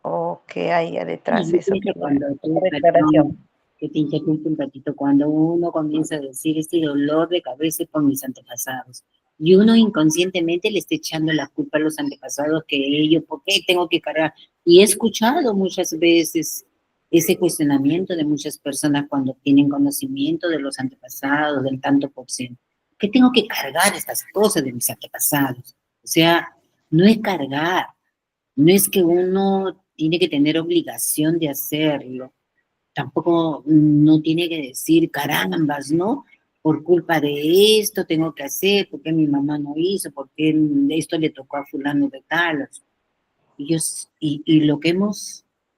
C: O qué hay detrás
A: Y
C: de
A: yo
C: eso.
A: pienso cuando tú,
C: Declaración.
A: perdón, que te interrumpo un ratito, cuando uno comienza a decir este dolor de cabeza con mis antepasados, y uno inconscientemente le está echando la culpa a los antepasados que ellos, ¿por qué tengo que cargar? Y he escuchado muchas veces ese cuestionamiento de muchas personas cuando tienen conocimiento de los antepasados, del tanto por ciento. ¿Qué tengo que cargar estas cosas de mis antepasados? O sea, no es cargar, no es que uno tiene que tener obligación de hacerlo, tampoco no tiene que decir carambas, ¿no? Por culpa de esto tengo que hacer, porque mi mamá no hizo, porque esto le tocó a fulano de tal. Y lo que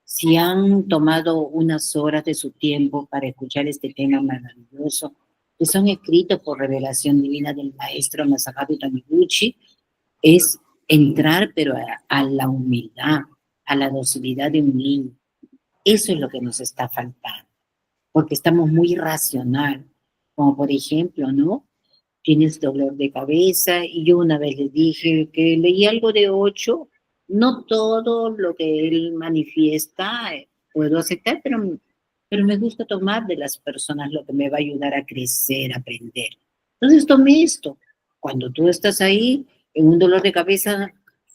A: si han tomado unas horas de su tiempo para escuchar este tema maravilloso, que son escritos por revelación divina del maestro Masaharu Taniguchi, es entrar, pero a la humildad, a la docilidad de un niño. Eso es lo que nos está faltando, porque estamos muy irracional, como por ejemplo, ¿no? Tienes dolor de cabeza y yo una vez le dije que leí algo de 8, no todo lo que él manifiesta puedo aceptar, pero me gusta tomar de las personas lo que me va a ayudar a crecer, a aprender. Entonces tomé esto. Cuando tú estás ahí en un dolor de cabeza,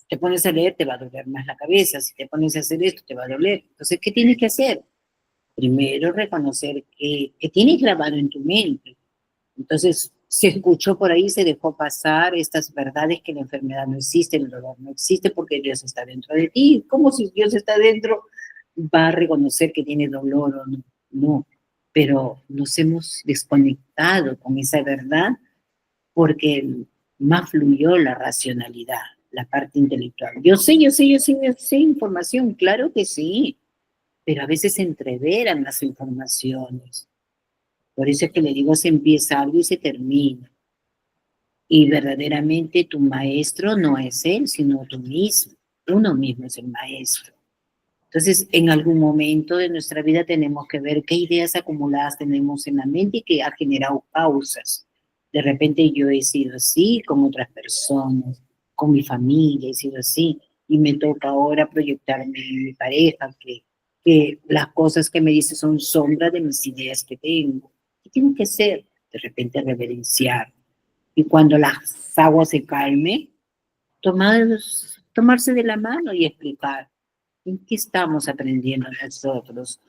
A: te pones a leer, te va a doler más la cabeza. Si te pones a hacer esto, te va a doler. Entonces, ¿qué tienes que hacer? Primero reconocer que tienes grabado en tu mente. Entonces, se escuchó por ahí, se dejó pasar estas verdades que la enfermedad no existe, el dolor no existe porque Dios está dentro de ti. ¿Cómo si Dios está dentro va a reconocer que tiene dolor o no? No, pero nos hemos desconectado con esa verdad porque más fluyó la racionalidad, la parte intelectual. Yo sé información, claro que sí, pero a veces se entreveran las informaciones. Por eso es que le digo, se empieza algo y se termina. Y verdaderamente tu maestro no es él, sino tú mismo. Uno mismo es el maestro. Entonces, en algún momento de nuestra vida tenemos que ver qué ideas acumuladas tenemos en la mente y que ha generado causas. De repente yo he sido así con otras personas, con mi familia he sido así, y me toca ahora proyectarme en mi pareja, que las cosas que me dice son sombras de mis ideas que tengo. ¿Qué tengo que hacer? De repente reverenciar. Y cuando las aguas se calmen, tomarse de la mano y explicar. ¿En qué estamos aprendiendo nosotros?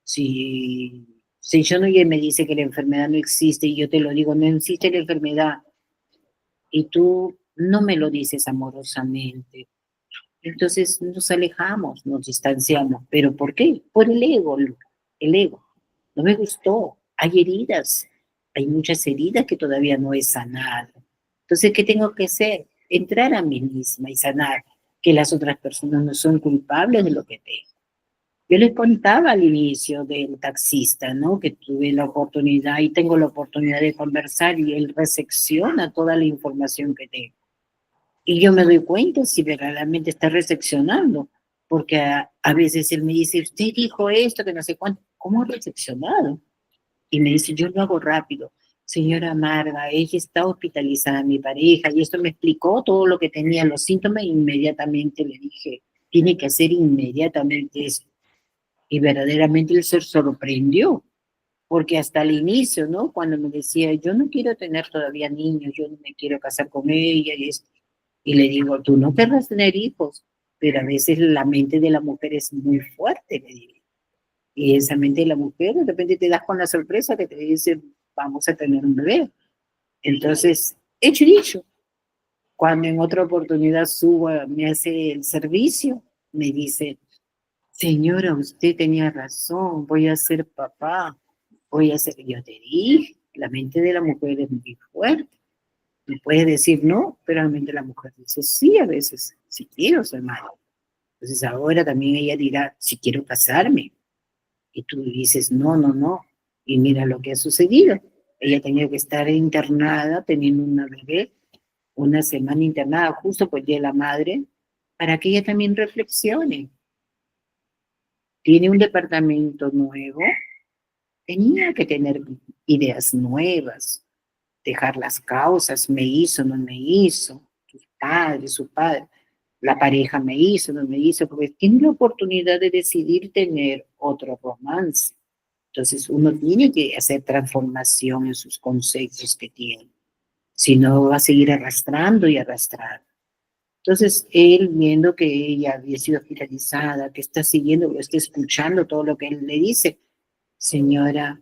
A: Si yo no me dice que la enfermedad no existe y yo te lo digo, no existe la enfermedad, y tú no me lo dices amorosamente, entonces nos alejamos, nos distanciamos. ¿Pero por qué? Por el ego, el ego. No me gustó, hay heridas, hay muchas heridas que todavía no he sanado. Entonces, ¿qué tengo que hacer? Entrar a mí misma y sanar, que las otras personas no son culpables de lo que tengo. Yo les contaba al inicio del taxista, ¿no? Que tuve la oportunidad y tengo la oportunidad de conversar y él recepciona toda la información que tengo. Y yo me doy cuenta si verdaderamente está recepcionando, porque a veces él me dice, usted dijo esto, que no sé cuánto, ¿cómo ha recepcionado? Y me dice, yo lo hago rápido. Señora Marga, ella está hospitalizada, mi pareja, y esto me explicó todo lo que tenía, los síntomas, e inmediatamente le dije, tiene que hacer inmediatamente eso. Y verdaderamente él se sorprendió, porque hasta el inicio, ¿no? Cuando me decía, yo no quiero tener todavía niños, yo no me quiero casar con ella, y le digo, tú no querrás tener hijos, pero a veces la mente de la mujer es muy fuerte, le digo. Y esa mente de la mujer, de repente te das con la sorpresa que te dice, vamos a tener un bebé. Entonces, hecho y dicho, cuando en otra oportunidad subo, me hace el servicio, me dice, señora, usted tenía razón, voy a ser papá, voy a ser, yo te dije, la mente de la mujer es muy fuerte. Me puede decir no, pero la mente de la mujer dice sí a veces, si quiero ser madre. Entonces ahora también ella dirá, si quiero casarme. Y tú dices, no, no, no. Y mira lo que ha sucedido. Ella tenía que estar internada, teniendo una bebé, una semana internada, justo por el día de la madre, para que ella también reflexione. Tiene un departamento nuevo, tenía que tener ideas nuevas, dejar las causas, me hizo, no me hizo, sus padres, su padre, la pareja me hizo, no me hizo, porque tiene la oportunidad de decidir tener otro romance. Entonces uno tiene que hacer transformación en sus conceptos que tiene, si no va a seguir arrastrando y arrastrando. Entonces él, viendo que ella había sido hospitalizada, que está siguiendo, está escuchando todo lo que él le dice, señora,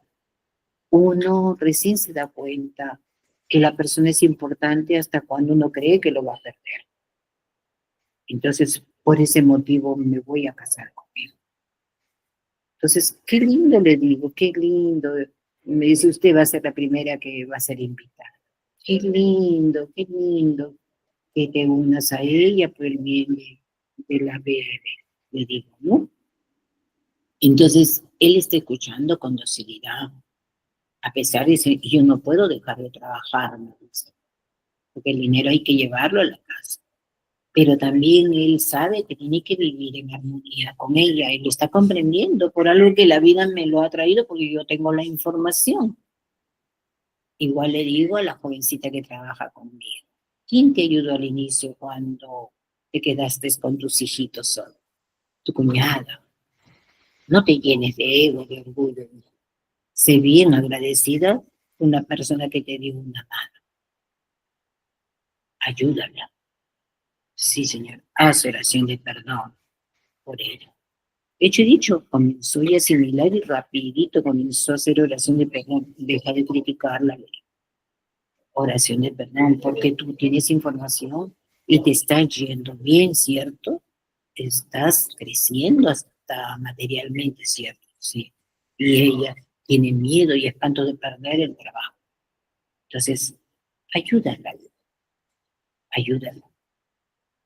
A: uno recién se da cuenta que la persona es importante hasta cuando uno cree que lo va a perder. Entonces, por ese motivo me voy a casar conmigo. Entonces, qué lindo le digo, qué lindo. Me dice, usted va a ser la primera que va a ser invitada. Qué lindo que te unas a ella por el bien de la bebé, le digo, ¿no? Entonces, él está escuchando con docilidad. A pesar de que yo no puedo dejar de trabajar, me dice, porque el dinero hay que llevarlo a la casa. Pero también él sabe que tiene que vivir en armonía con ella. Él lo está comprendiendo por algo que la vida me lo ha traído porque yo tengo la información. Igual le digo a la jovencita que trabaja conmigo, ¿quién te ayudó al inicio cuando te quedaste con tus hijitos solo? Tu cuñada. No te llenes de ego, de orgullo. Sé bien agradecida con una persona que te dio una mano. Ayúdala. Sí, señor. Haz oración de perdón por ella. Hecho y dicho, comenzó a asimilar y rapidito comenzó a hacer oración de perdón. Deja de criticarla. Oración de perdón, porque tú tienes información y te está yendo bien, ¿cierto? Estás creciendo hasta materialmente, ¿cierto? Sí. Y ella tiene miedo y espanto de perder el trabajo. Entonces, ayúdala, ayúdala.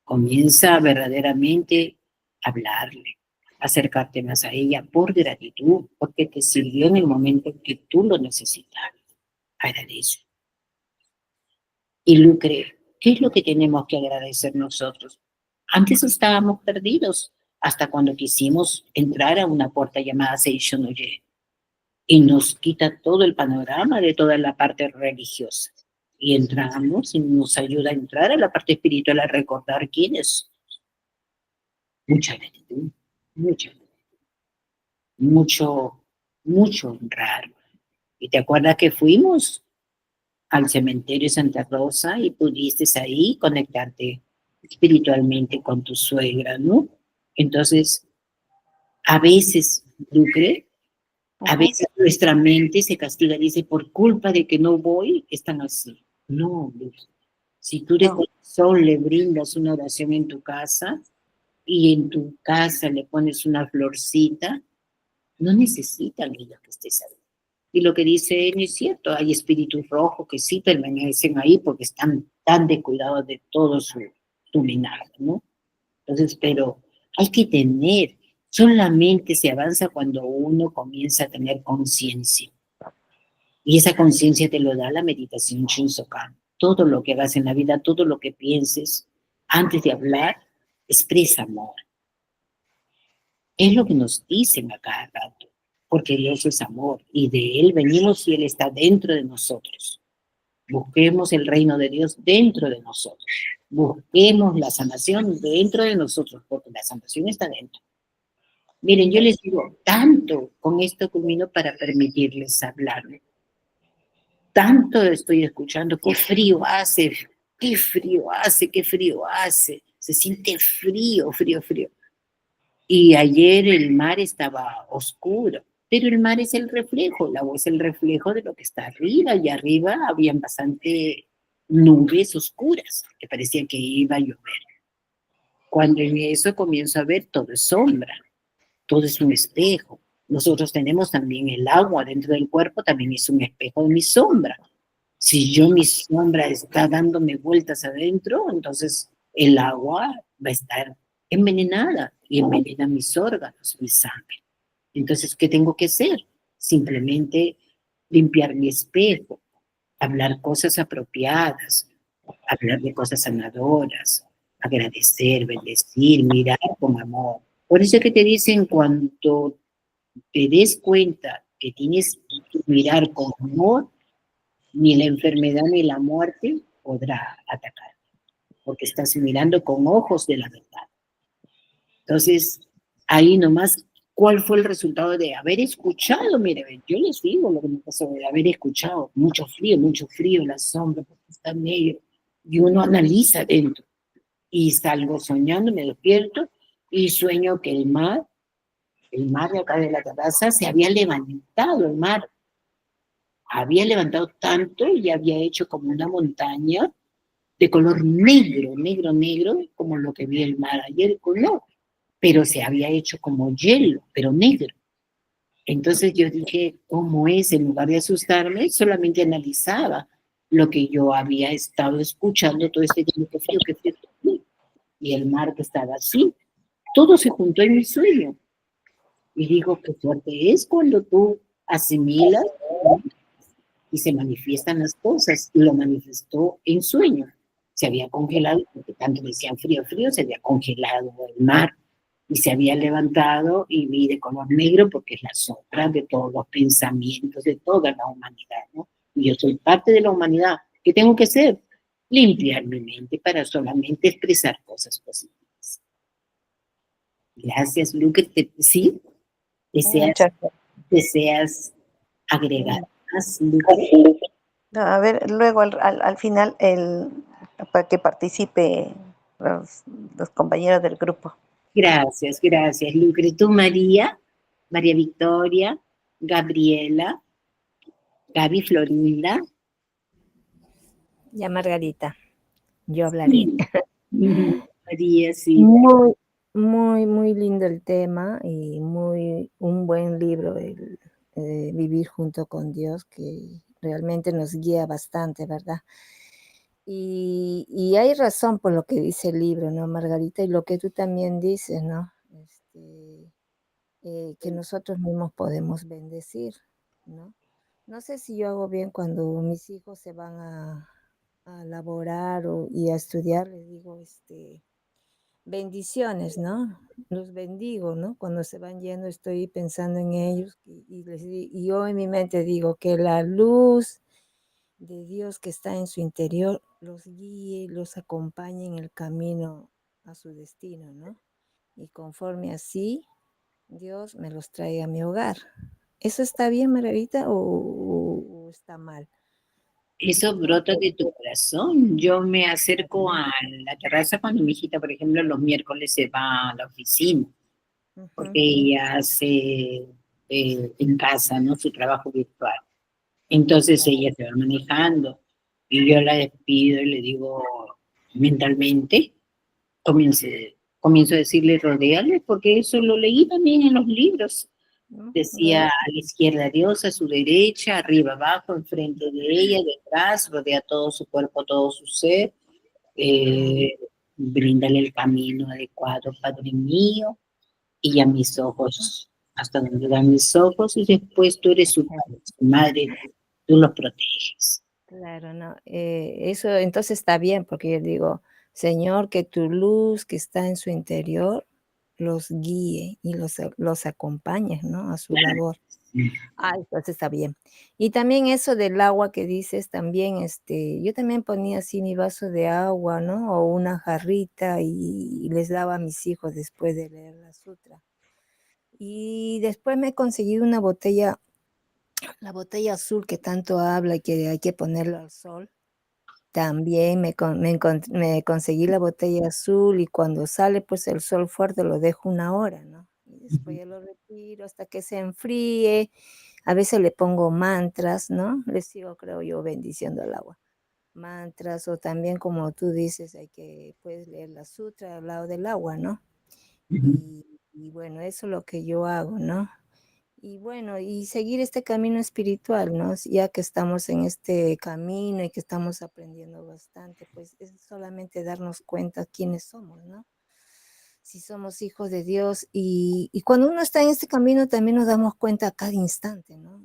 A: Comienza verdaderamente a hablarle, acercarte más a ella por gratitud, porque te sirvió en el momento en que tú lo necesitabas. Agradece. Y Lucre, ¿qué es lo que tenemos que agradecer nosotros? Antes estábamos perdidos, hasta cuando quisimos entrar a una puerta llamada Seishonoye, y nos quita todo el panorama de toda la parte religiosa. Y entramos y nos ayuda a entrar a la parte espiritual, a recordar quiénes. Mucha gratitud, mucha, mucho honrar. ¿Y te acuerdas que fuimos al cementerio de Santa Rosa y pudiste ahí conectarte espiritualmente con tu suegra, ¿no? Entonces, a veces, Lucre, a veces nuestra mente se castiga, dice, por culpa de que no voy, están así. No, Lucre. Si tú de corazón le brindas una oración en tu casa y en tu casa le pones una florcita, no necesitan ellos que estés ahí. Y lo que dice él es cierto, hay espíritus rojos que sí permanecen ahí porque están tan descuidados de todo su linaje, ¿no? Entonces, pero hay que tener, solamente se avanza cuando uno comienza a tener conciencia. Y esa conciencia te lo da la meditación Shinsokan. Todo lo que hagas en la vida, todo lo que pienses, antes de hablar, expresa amor. Es lo que nos dicen a cada rato, porque Dios es amor y de Él venimos y Él está dentro de nosotros. Busquemos el reino de Dios dentro de nosotros. Busquemos la sanación dentro de nosotros, porque la sanación está dentro. Miren, yo les digo tanto, con esto culmino para permitirles hablar. Tanto estoy escuchando, qué frío hace, qué frío hace, qué frío hace. Se siente frío, frío, frío. Y ayer el mar estaba oscuro, pero el mar es el reflejo, el agua es el reflejo de lo que está arriba, y arriba habían bastante nubes oscuras, que parecía que iba a llover. Cuando en eso comienzo a ver, todo es sombra, todo es un espejo. Nosotros tenemos también el agua dentro del cuerpo, también es un espejo de mi sombra. Si mi sombra está dándome vueltas adentro, entonces el agua va a estar envenenada y envenena mis órganos, mi sangre. Entonces, ¿qué tengo que hacer? Simplemente limpiar mi espejo, hablar cosas apropiadas, hablar de cosas sanadoras, agradecer, bendecir, mirar con amor. Por eso que te dicen, cuando te des cuenta que tienes que mirar con amor, ni la enfermedad ni la muerte podrá atacar, porque estás mirando con ojos de la verdad. Entonces, ahí nomás, ¿cuál fue el resultado de haber escuchado? Mire, yo les digo lo que me pasó, de haber escuchado, mucho frío, la sombra, porque está negro, y uno analiza dentro, y salgo soñando, me despierto, y sueño que el mar de acá de la terraza se había levantado, el mar había levantado tanto y había hecho como una montaña de color negro, negro, negro, como lo que vi el mar ayer, color, pero se había hecho como hielo, pero negro. Entonces yo dije, ¿cómo es? En lugar de asustarme, solamente analizaba lo que yo había estado escuchando todo este tiempo, que frío, que frío, que frío. Y el mar que estaba así. Todo se juntó en mi sueño. Y digo, qué fuerte es cuando tú asimilas, ¿no? Y se manifiestan las cosas. Y lo manifestó en sueño. Se había congelado, porque tanto decían frío, frío, se había congelado el mar y se había levantado y vi de color negro porque es la sombra de todos los pensamientos de toda la humanidad, ¿no? Y yo soy parte de la humanidad. ¿Qué tengo que hacer? Limpiar mi mente para solamente expresar cosas positivas. Gracias, Lucas. ¿Sí? ¿Deseas agregar más, Lucas?
C: A ver, luego al final, para que participe los compañeros del grupo.
A: Gracias, Lucre. ¿Tú, María Victoria, Gabriela, Gaby Florinda?
F: Ya, Margarita, yo hablaré.
A: María, sí.
F: Muy, muy, muy lindo el tema y un buen libro, Vivir junto con Dios, que realmente nos guía bastante, ¿verdad? Y hay razón por lo que dice el libro, ¿no, Margarita? Y lo que tú también dices, ¿no? Que nosotros mismos podemos bendecir, ¿no? No sé si yo hago bien cuando mis hijos se van a laborar y a estudiar, les digo, bendiciones, ¿no? Los bendigo, ¿no? Cuando se van yendo estoy pensando en ellos y yo en mi mente digo que la luz de Dios que está en su interior los guíe, los acompañe en el camino a su destino, ¿no? Y conforme así, Dios me los trae a mi hogar. ¿Eso está bien, Margarita, o está mal?
A: Eso brota de tu corazón. Yo me acerco a la terraza cuando mi hijita, por ejemplo, los miércoles se va a la oficina, porque
F: Ujú.
A: ella hace en casa, ¿no? Su trabajo virtual. Entonces
F: Claro.
A: ella se va manejando y yo la despido y le digo mentalmente, comienzo a decirle, rodéale, porque eso lo leí también en los libros.
F: ¿No?
A: Decía
F: Claro.
A: a la izquierda Dios, a su derecha, arriba, abajo, enfrente de ella, detrás, rodea todo su cuerpo, todo su ser, eh, bríndale el camino adecuado, Padre mío, y a mis ojos, hasta donde dan mis ojos, y después tú eres su padre, su madre, tú los proteges.
F: Claro, no. Eso entonces está bien, porque yo digo, Señor, que tu luz que está en su interior los guíe y los acompañe, ¿no? A su labor. Ah, entonces está bien. Y también eso del agua que dices, también, yo también ponía así mi vaso de agua, ¿no? O una jarrita y les daba a mis hijos después de leer la sutra. Y después me he conseguido una botella, la botella azul que tanto habla y que hay que ponerlo al sol. También me conseguí la botella azul y cuando sale, pues, el sol fuerte lo dejo 1 hora, ¿no? Y después ya lo retiro hasta que se enfríe. A veces le pongo mantras, ¿no? Le sigo, creo yo, bendiciendo el agua. Mantras o también, como tú dices, puedes leer la sutra al lado del agua, ¿no? Y bueno, eso es lo que yo hago, ¿no? Y bueno, y seguir este camino espiritual, ¿no? Ya que estamos en este camino y que estamos aprendiendo bastante, pues es solamente darnos cuenta quiénes somos, ¿no? Si somos hijos de Dios y cuando uno está en este camino también nos damos cuenta a cada instante, ¿no?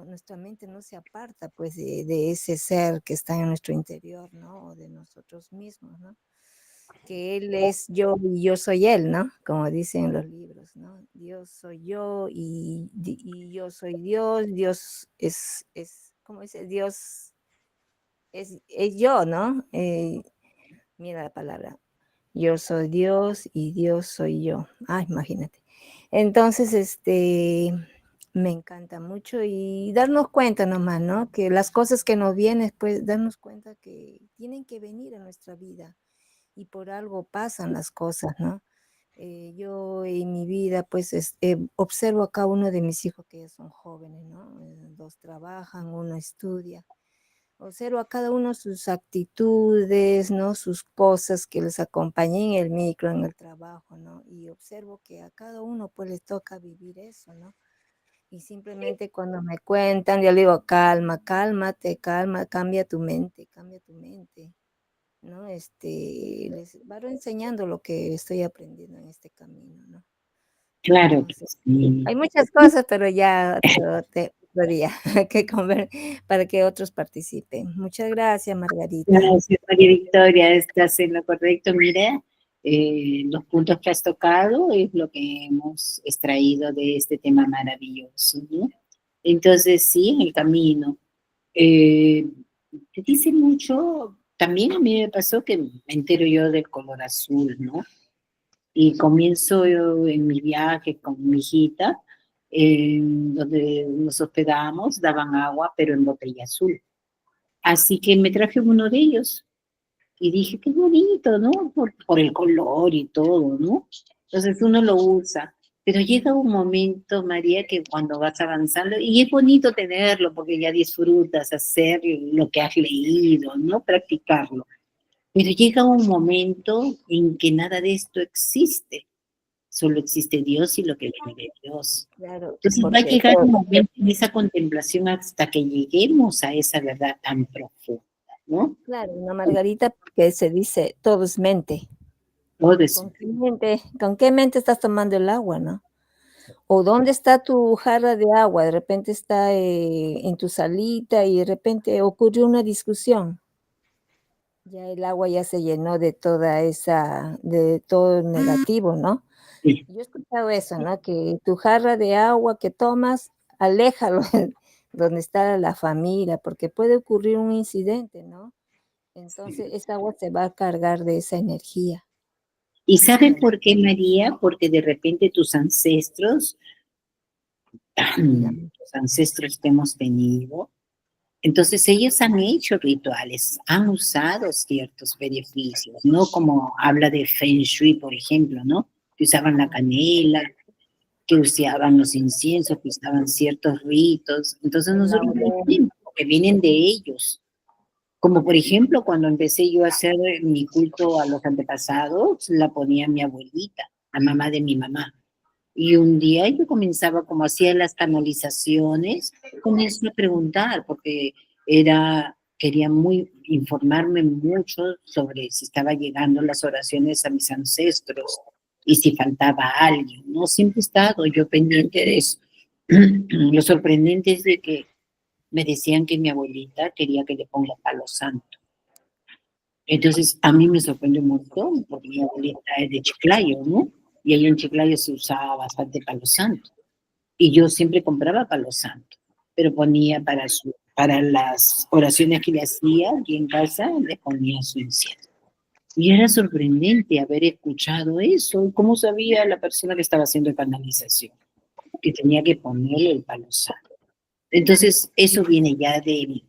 F: Nuestra mente no se aparta pues de ese ser que está en nuestro interior, ¿no? O de nosotros mismos, ¿no? Que Él es yo y yo soy Él, ¿no? Como dicen los libros, ¿no? Dios soy yo y yo soy Dios, Dios ¿cómo dice? Dios es yo, ¿no? Mira la palabra, yo soy Dios y Dios soy yo. Ah, imagínate. Entonces, me encanta mucho y darnos cuenta nomás, ¿no? Que las cosas que nos vienen, pues darnos cuenta que tienen que venir a nuestra vida y por algo pasan las cosas, ¿no? Yo en mi vida, pues, observo a cada uno de mis hijos que ya son jóvenes, ¿no? 2 trabajan, 1 estudia. Observo a cada uno sus actitudes, ¿no? Sus cosas que les acompañan en el micro, en el trabajo, ¿no? Y observo que a cada uno, pues, les toca vivir eso, ¿no? Y simplemente cuando me cuentan, yo le digo: "Calma, cálmate, calma, cambia tu mente", ¿no? Les paro enseñando lo que estoy aprendiendo en este camino, ¿no?
A: Claro que
F: Entonces,
A: sí.
F: hay muchas cosas, pero ya otro día que comer para que otros participen. Muchas gracias, Margarita.
A: Gracias, María Victoria, estás en lo correcto. Mira, los puntos que has tocado es lo que hemos extraído de este tema maravilloso, ¿no? Entonces, sí, el camino. Eh, Te dice mucho, también a mí me pasó que me entero yo del color azul, ¿no? Y comienzo yo en mi viaje con mi hijita, donde nos hospedamos, daban agua, pero en botella azul. Así que me traje uno de ellos y dije, qué bonito, ¿no? Por el color y todo, ¿no? Entonces uno lo usa. Pero llega un momento, María, que cuando vas avanzando, y es bonito tenerlo porque ya disfrutas hacer lo que has leído, ¿no? Practicarlo. Pero llega un momento en que nada de esto existe. Solo existe Dios y lo que viene de Dios.
F: Claro,
A: Entonces va a
F: porque
A: llegar un momento en esa contemplación hasta que lleguemos a esa verdad tan profunda, ¿no?
F: claro, no, Margarita, porque se dice, todo es mente.
A: Todo eso.
F: ¿Con qué mente estás tomando el agua, no? ¿O dónde está tu jarra de agua? De repente está, en tu salita y de repente ocurrió una discusión. Ya el agua ya se llenó de de todo el negativo, ¿no?
A: Sí.
F: Yo he escuchado eso, ¿no? Que tu jarra de agua que tomas, aléjalo donde está la familia, porque puede ocurrir un incidente, ¿no? Entonces esa agua se va a cargar de esa energía.
A: ¿Y sabes por qué, María? Porque de repente tus ancestros, los ancestros que hemos tenido, entonces ellos han hecho rituales, han usado ciertos beneficios, ¿no? Como habla de Feng Shui, por ejemplo, ¿no? Que usaban la canela, que usaban los inciensos, que usaban ciertos ritos. Entonces
F: El
A: nosotros no
F: laurel.
A: tenemos, porque vienen de ellos. Como por ejemplo, cuando empecé yo a hacer mi culto a los antepasados, la ponía mi abuelita, la mamá de mi mamá. Y un día yo comenzaba, como hacía las canalizaciones, comencé a preguntar, porque quería informarme mucho sobre si estaba llegando las oraciones a mis ancestros y si faltaba alguien, ¿no? Siempre he estado yo pendiente de eso. Lo sorprendente es de que me decían que mi abuelita quería que le ponga palo santo. Entonces, a mí me sorprendió un montón, porque mi abuelita es de Chiclayo, ¿no? Y ahí en Chiclayo se usaba bastante palo santo. Y yo siempre compraba palo santo, pero ponía para las oraciones que le hacía aquí en casa, le ponía su incienso. Y era sorprendente haber escuchado eso. ¿Cómo sabía la persona que estaba haciendo canalización? Que tenía que ponerle el palo santo. Entonces, eso viene ya de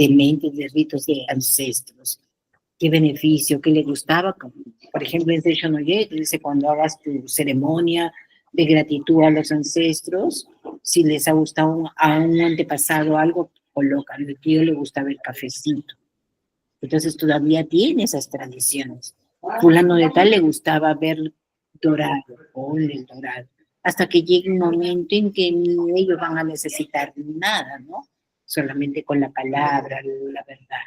A: mentes, de ritos de ancestros. ¿Qué beneficio? ¿Qué le gustaba? Por ejemplo, en Session Oye, dice, cuando hagas tu ceremonia de gratitud a los ancestros, si les ha gustado a un antepasado algo, colocan. El tío le gustaba el cafecito. Entonces todavía tiene esas tradiciones. Fulano de tal le gustaba ver dorado, ponle el dorado. Hasta que llegue un momento en que ni ellos van a necesitar nada, ¿no? Solamente con la palabra, la verdad.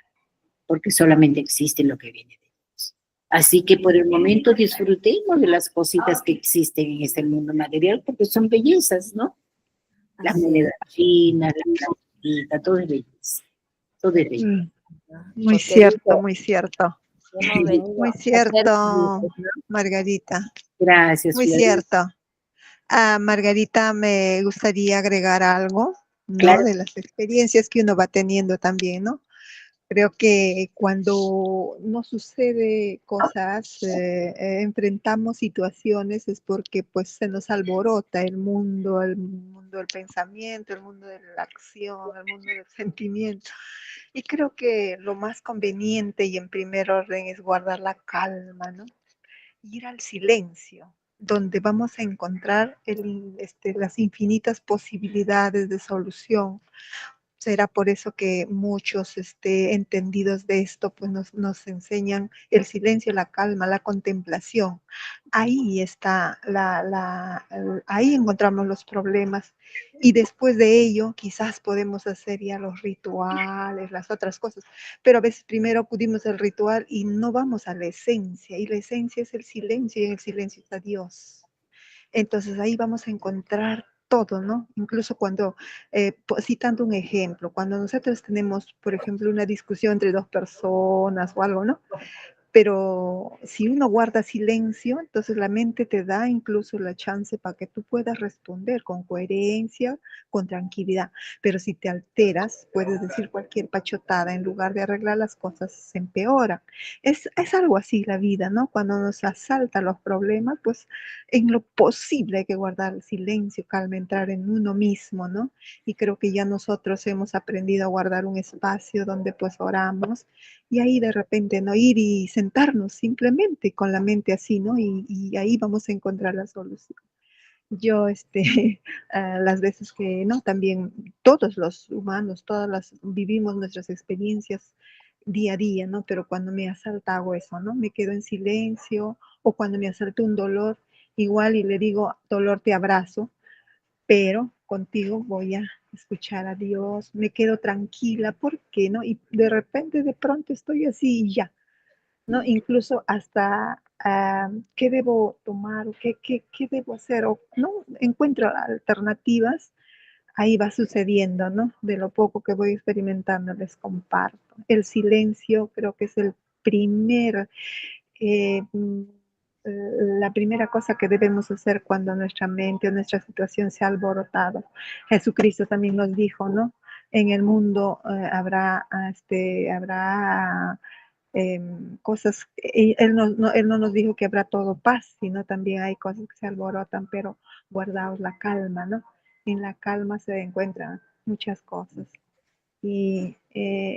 A: Porque solamente existe lo que viene de Dios. Así que por el momento disfrutemos de las cositas que existen en este mundo material, porque son bellezas, ¿no? Las
F: Así
A: monedas chinas, la plantita, todo es belleza. Todo es belleza.
C: Muy
F: Porque
C: cierto, muy cierto.
F: hemos venido
C: Muy
F: a hacer
C: cierto, Margarita.
A: Gracias,
C: Muy
A: Flor.
C: cierto. Margarita, me gustaría agregar algo, ¿no?
A: Claro.
C: De las experiencias que uno va teniendo también, ¿no? Creo que cuando nos sucede cosas, enfrentamos situaciones, es porque pues se nos alborota el mundo del pensamiento, el mundo de la acción, el mundo del sentimiento. Y creo que lo más conveniente y en primer orden es guardar la calma, ¿no? Ir al silencio, donde vamos a encontrar las infinitas posibilidades de solución. Será por eso que muchos entendidos de esto pues nos enseñan el silencio, la calma, la contemplación. Ahí está ahí encontramos los problemas y después de ello quizás podemos hacer ya los rituales, las otras cosas, pero a veces primero acudimos al ritual y no vamos a la esencia, y la esencia es el silencio, y en el silencio está Dios. Entonces ahí vamos a encontrar todo, ¿no? Incluso cuando, citando un ejemplo, cuando nosotros tenemos, por ejemplo, una discusión entre dos personas o algo, ¿no? Pero si uno guarda silencio, entonces la mente te da incluso la chance para que tú puedas responder con coherencia, con tranquilidad. Pero si te alteras, puedes decir cualquier pachotada, en lugar de arreglar las cosas, se empeoran. Es algo así la vida, ¿no? Cuando nos asaltan los problemas, pues en lo posible hay que guardar silencio, calma, entrar en uno mismo, ¿no? Y creo que ya nosotros hemos aprendido a guardar un espacio donde pues oramos y ahí de repente, ¿no? Ir y sentarnos simplemente con la mente así, ¿no? Y ahí vamos a encontrar la solución. Yo, las veces que, ¿no? También todos los humanos, vivimos nuestras experiencias día a día, ¿no? Pero cuando me asalta hago eso, ¿no? Me quedo en silencio o cuando me asalta un dolor, igual y le digo, dolor, te abrazo, pero contigo voy a escuchar a Dios, me quedo tranquila, ¿por qué no? Y de repente, de pronto estoy así y ya, ¿no? Incluso hasta qué debo tomar, qué debo hacer, o no encuentro alternativas, ahí va sucediendo, ¿no? De lo poco que voy experimentando les comparto. El silencio creo que es el la primera cosa que debemos hacer cuando nuestra mente o nuestra situación se ha alborotado. Jesucristo también nos dijo, ¿no? En el mundo habrá cosas, él no nos dijo que habrá todo paz, sino también hay cosas que se alborotan, pero guardaos la calma, ¿no? En la calma se encuentran muchas cosas. Y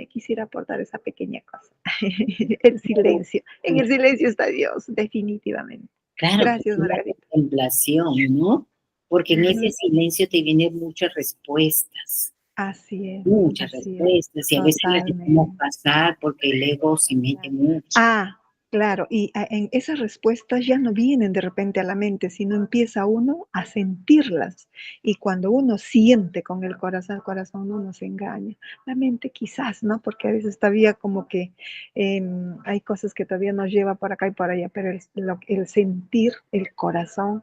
C: quisiera aportar esa pequeña cosa, el silencio. En el silencio está Dios, definitivamente.
A: Claro,
C: Gracias,
A: porque es la
C: Margarita.
A: contemplación, ¿no? Porque en ese
C: Ujú.
A: silencio te vienen muchas respuestas,
C: Así es,
A: muchas
C: así es,
A: respuestas, y a veces las dejamos
C: totalmente.
A: pasar porque el ego se mete
C: Claro.
A: mucho.
C: Claro, y en esas respuestas ya no vienen de repente a la mente, sino empieza uno a sentirlas. Y cuando uno siente con el corazón no nos engaña. La mente quizás, ¿no? Porque a veces todavía como que hay cosas que todavía nos lleva por acá y por allá, pero el sentir, el corazón,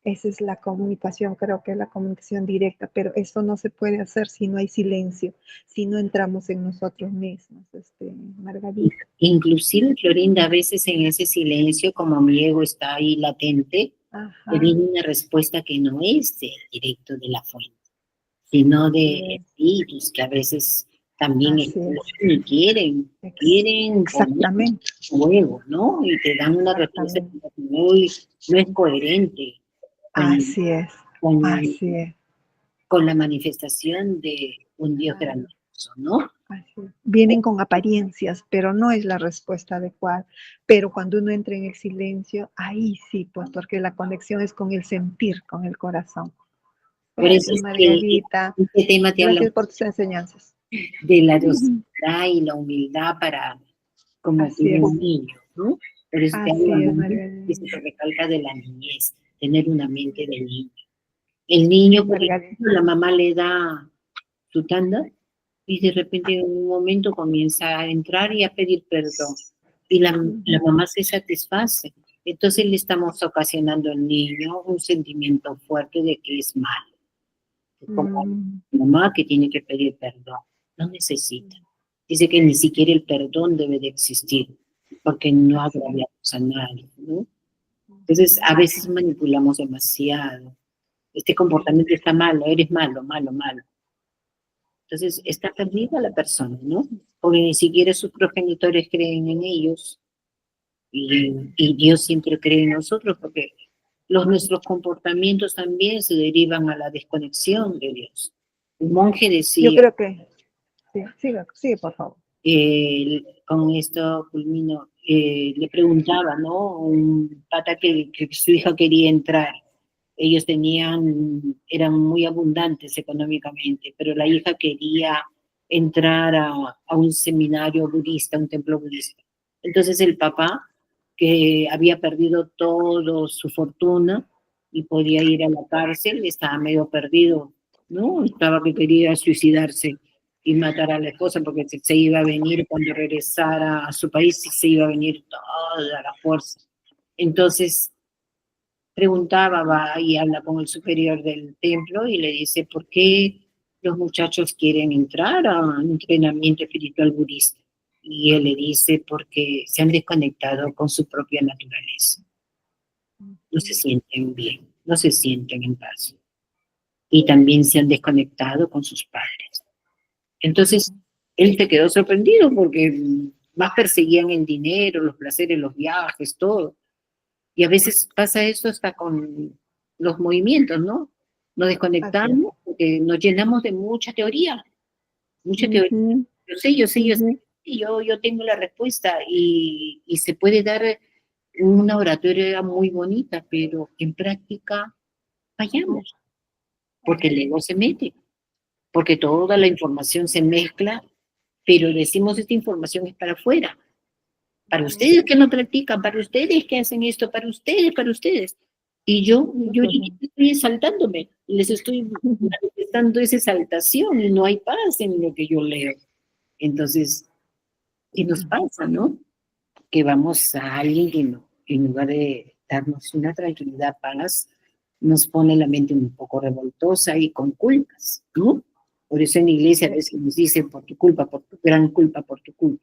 C: esa es la comunicación, creo que es la comunicación directa, pero eso no se puede hacer si no hay silencio, si no entramos en nosotros mismos, Margarita.
A: Inclusive, Florinda, a veces en ese silencio, como mi ego está ahí latente,
C: Ajá.
A: te viene una respuesta que no es directo de la fuente, sino de
C: Así es.
A: espíritus que a veces también
C: Así es.
A: y quieren poner
C: Exactamente,
A: fuego, ¿no? Y te dan una respuesta
C: exactamente.
A: que no es coherente con,
C: Así es,
A: con,
C: así es,
A: con la manifestación de un Dios
C: claro,
A: grandioso, ¿no?
C: así es. Vienen con apariencias, pero no es la respuesta adecuada. Pero cuando uno entra en el silencio, ahí sí, pues porque la conexión es con el sentir, con el corazón.
A: Por eso
C: Gracias,
A: es que
C: Margarita.
A: este tema te habla
C: Gracias por tus enseñanzas.
A: de la
C: Ujú.
A: docilidad y la humildad para como
C: Así es,
A: un niño, ¿no? Por eso te habla
C: así es,
A: mucho y se
C: Margarita.
A: te recalca de la niñez, tener una mente de niño. El niño, por
C: Margarita.
A: ejemplo, la mamá le da su tanda y de repente en un momento comienza a entrar y a pedir perdón. Y la mamá se satisface. Entonces le estamos ocasionando al niño un sentimiento fuerte de que es malo. Como mamá que tiene que pedir perdón. No necesita. Dice que ni siquiera el perdón debe de existir, porque no
C: Así es.
A: agraviamos a nadie, ¿no? Entonces, a veces manipulamos demasiado. Este comportamiento está malo, eres malo, malo, malo. Entonces, está perdida la persona, ¿no? Porque ni siquiera sus progenitores creen en ellos y Dios siempre cree en nosotros porque nuestros comportamientos también se derivan a la desconexión de Dios. Un monje
C: Yo
A: decía,
C: creo que sí, sigue, por favor.
A: con esto culmino, le preguntaba, ¿no? Un pata que su hija quería entrar. Ellos eran muy abundantes económicamente, pero la hija quería entrar a un seminario budista, un templo budista. Entonces el papá, que había perdido toda su fortuna y podía ir a la cárcel, estaba medio perdido, ¿no? Estaba que quería suicidarse y matar a la esposa porque se iba a venir cuando regresara a su país, se iba a venir toda la fuerza. Entonces preguntaba, va y habla con el superior del templo y le dice, ¿por qué los muchachos quieren entrar a un entrenamiento espiritual budista? Y él le dice, porque se han desconectado con su propia naturaleza. No se sienten bien, no se sienten en paz. Y también se han desconectado con sus padres. Entonces, él se quedó sorprendido porque más perseguían el dinero, los placeres, los viajes, todo. Y a veces pasa eso hasta con los movimientos, ¿no? Nos desconectamos porque nos llenamos de mucha teoría, mucha teoría. Yo sé, yo tengo la respuesta y se puede dar una oratoria muy bonita, pero en práctica fallamos, porque el ego se mete, porque toda la información se mezcla, pero decimos esta información es para afuera, para ustedes que no practican, para ustedes que hacen esto, para ustedes. Y yo estoy exaltándome, les estoy manifestando esa exaltación y no hay paz en lo que yo leo. Entonces, ¿qué nos pasa, no? Que vamos a alguien que no, en lugar de darnos una tranquilidad, paz, nos pone la mente un poco revoltosa y con culpas, ¿no? Por eso en la iglesia a veces nos dicen, por tu culpa, por tu gran culpa, por tu culpa.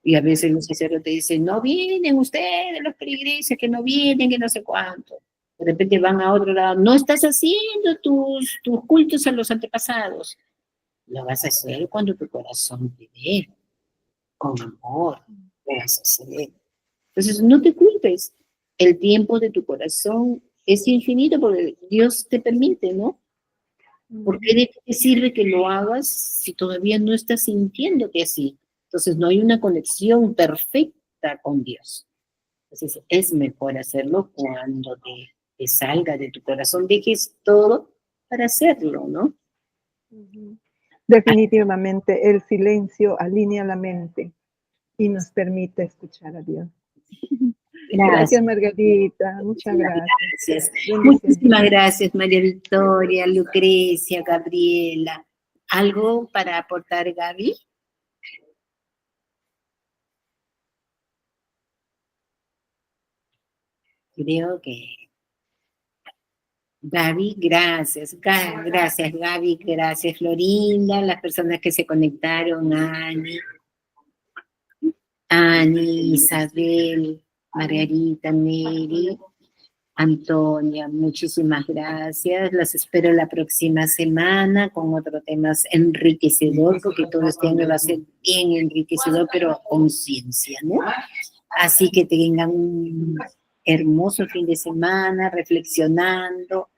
A: Y a veces los sacerdotes dicen, no vienen ustedes, los peregrinos, que no vienen, que no sé cuánto. De repente van a otro lado, no estás haciendo tus cultos a los antepasados. Lo vas a hacer cuando tu corazón te dé, con amor, lo vas a hacer. Entonces, no te culpes. El tiempo de tu corazón es infinito porque Dios te permite, ¿no? ¿Por qué de qué te sirve que lo hagas si todavía no estás sintiéndote así? Entonces, no hay una conexión perfecta con Dios. Entonces, es mejor hacerlo cuando te salga de tu corazón, dejes todo para hacerlo, ¿no?
G: Definitivamente, el silencio alinea la mente y nos permite escuchar a Dios. Gracias, Margarita. Muchas gracias.
A: Muchísimas gracias, María Victoria, Lucrecia, Gabriela. ¿Algo para aportar, Gaby? Creo que... Gaby, gracias. Gracias, Gaby. Gracias, Florinda. Las personas que se conectaron, Ani, Isabel, Margarita, Mary, Antonia, muchísimas gracias. Las espero la próxima semana con otro tema enriquecedor, porque todo este año va a ser bien enriquecedor, pero con ciencia, ¿no? Así que tengan un hermoso fin de semana, reflexionando.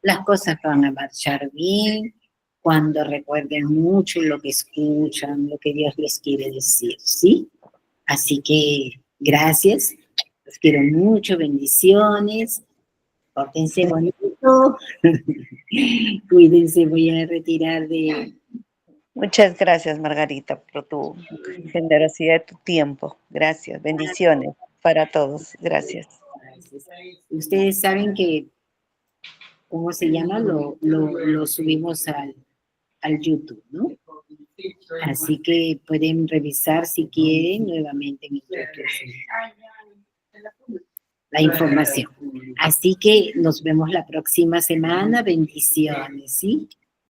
A: Las cosas van a marchar bien cuando recuerden mucho lo que escuchan, lo que Dios les quiere decir, ¿sí? Así que gracias, los quiero mucho, bendiciones, pórtense bonito, cuídense, voy a retirar de...
C: Muchas gracias, Margarita, por tu generosidad, tu tiempo. Gracias, bendiciones para todos. Gracias.
A: Ustedes saben que, ¿cómo se llama? Lo subimos al YouTube, ¿no? Así que pueden revisar si quieren nuevamente en YouTube la información. Así que nos vemos la próxima semana. Bendiciones, ¿sí?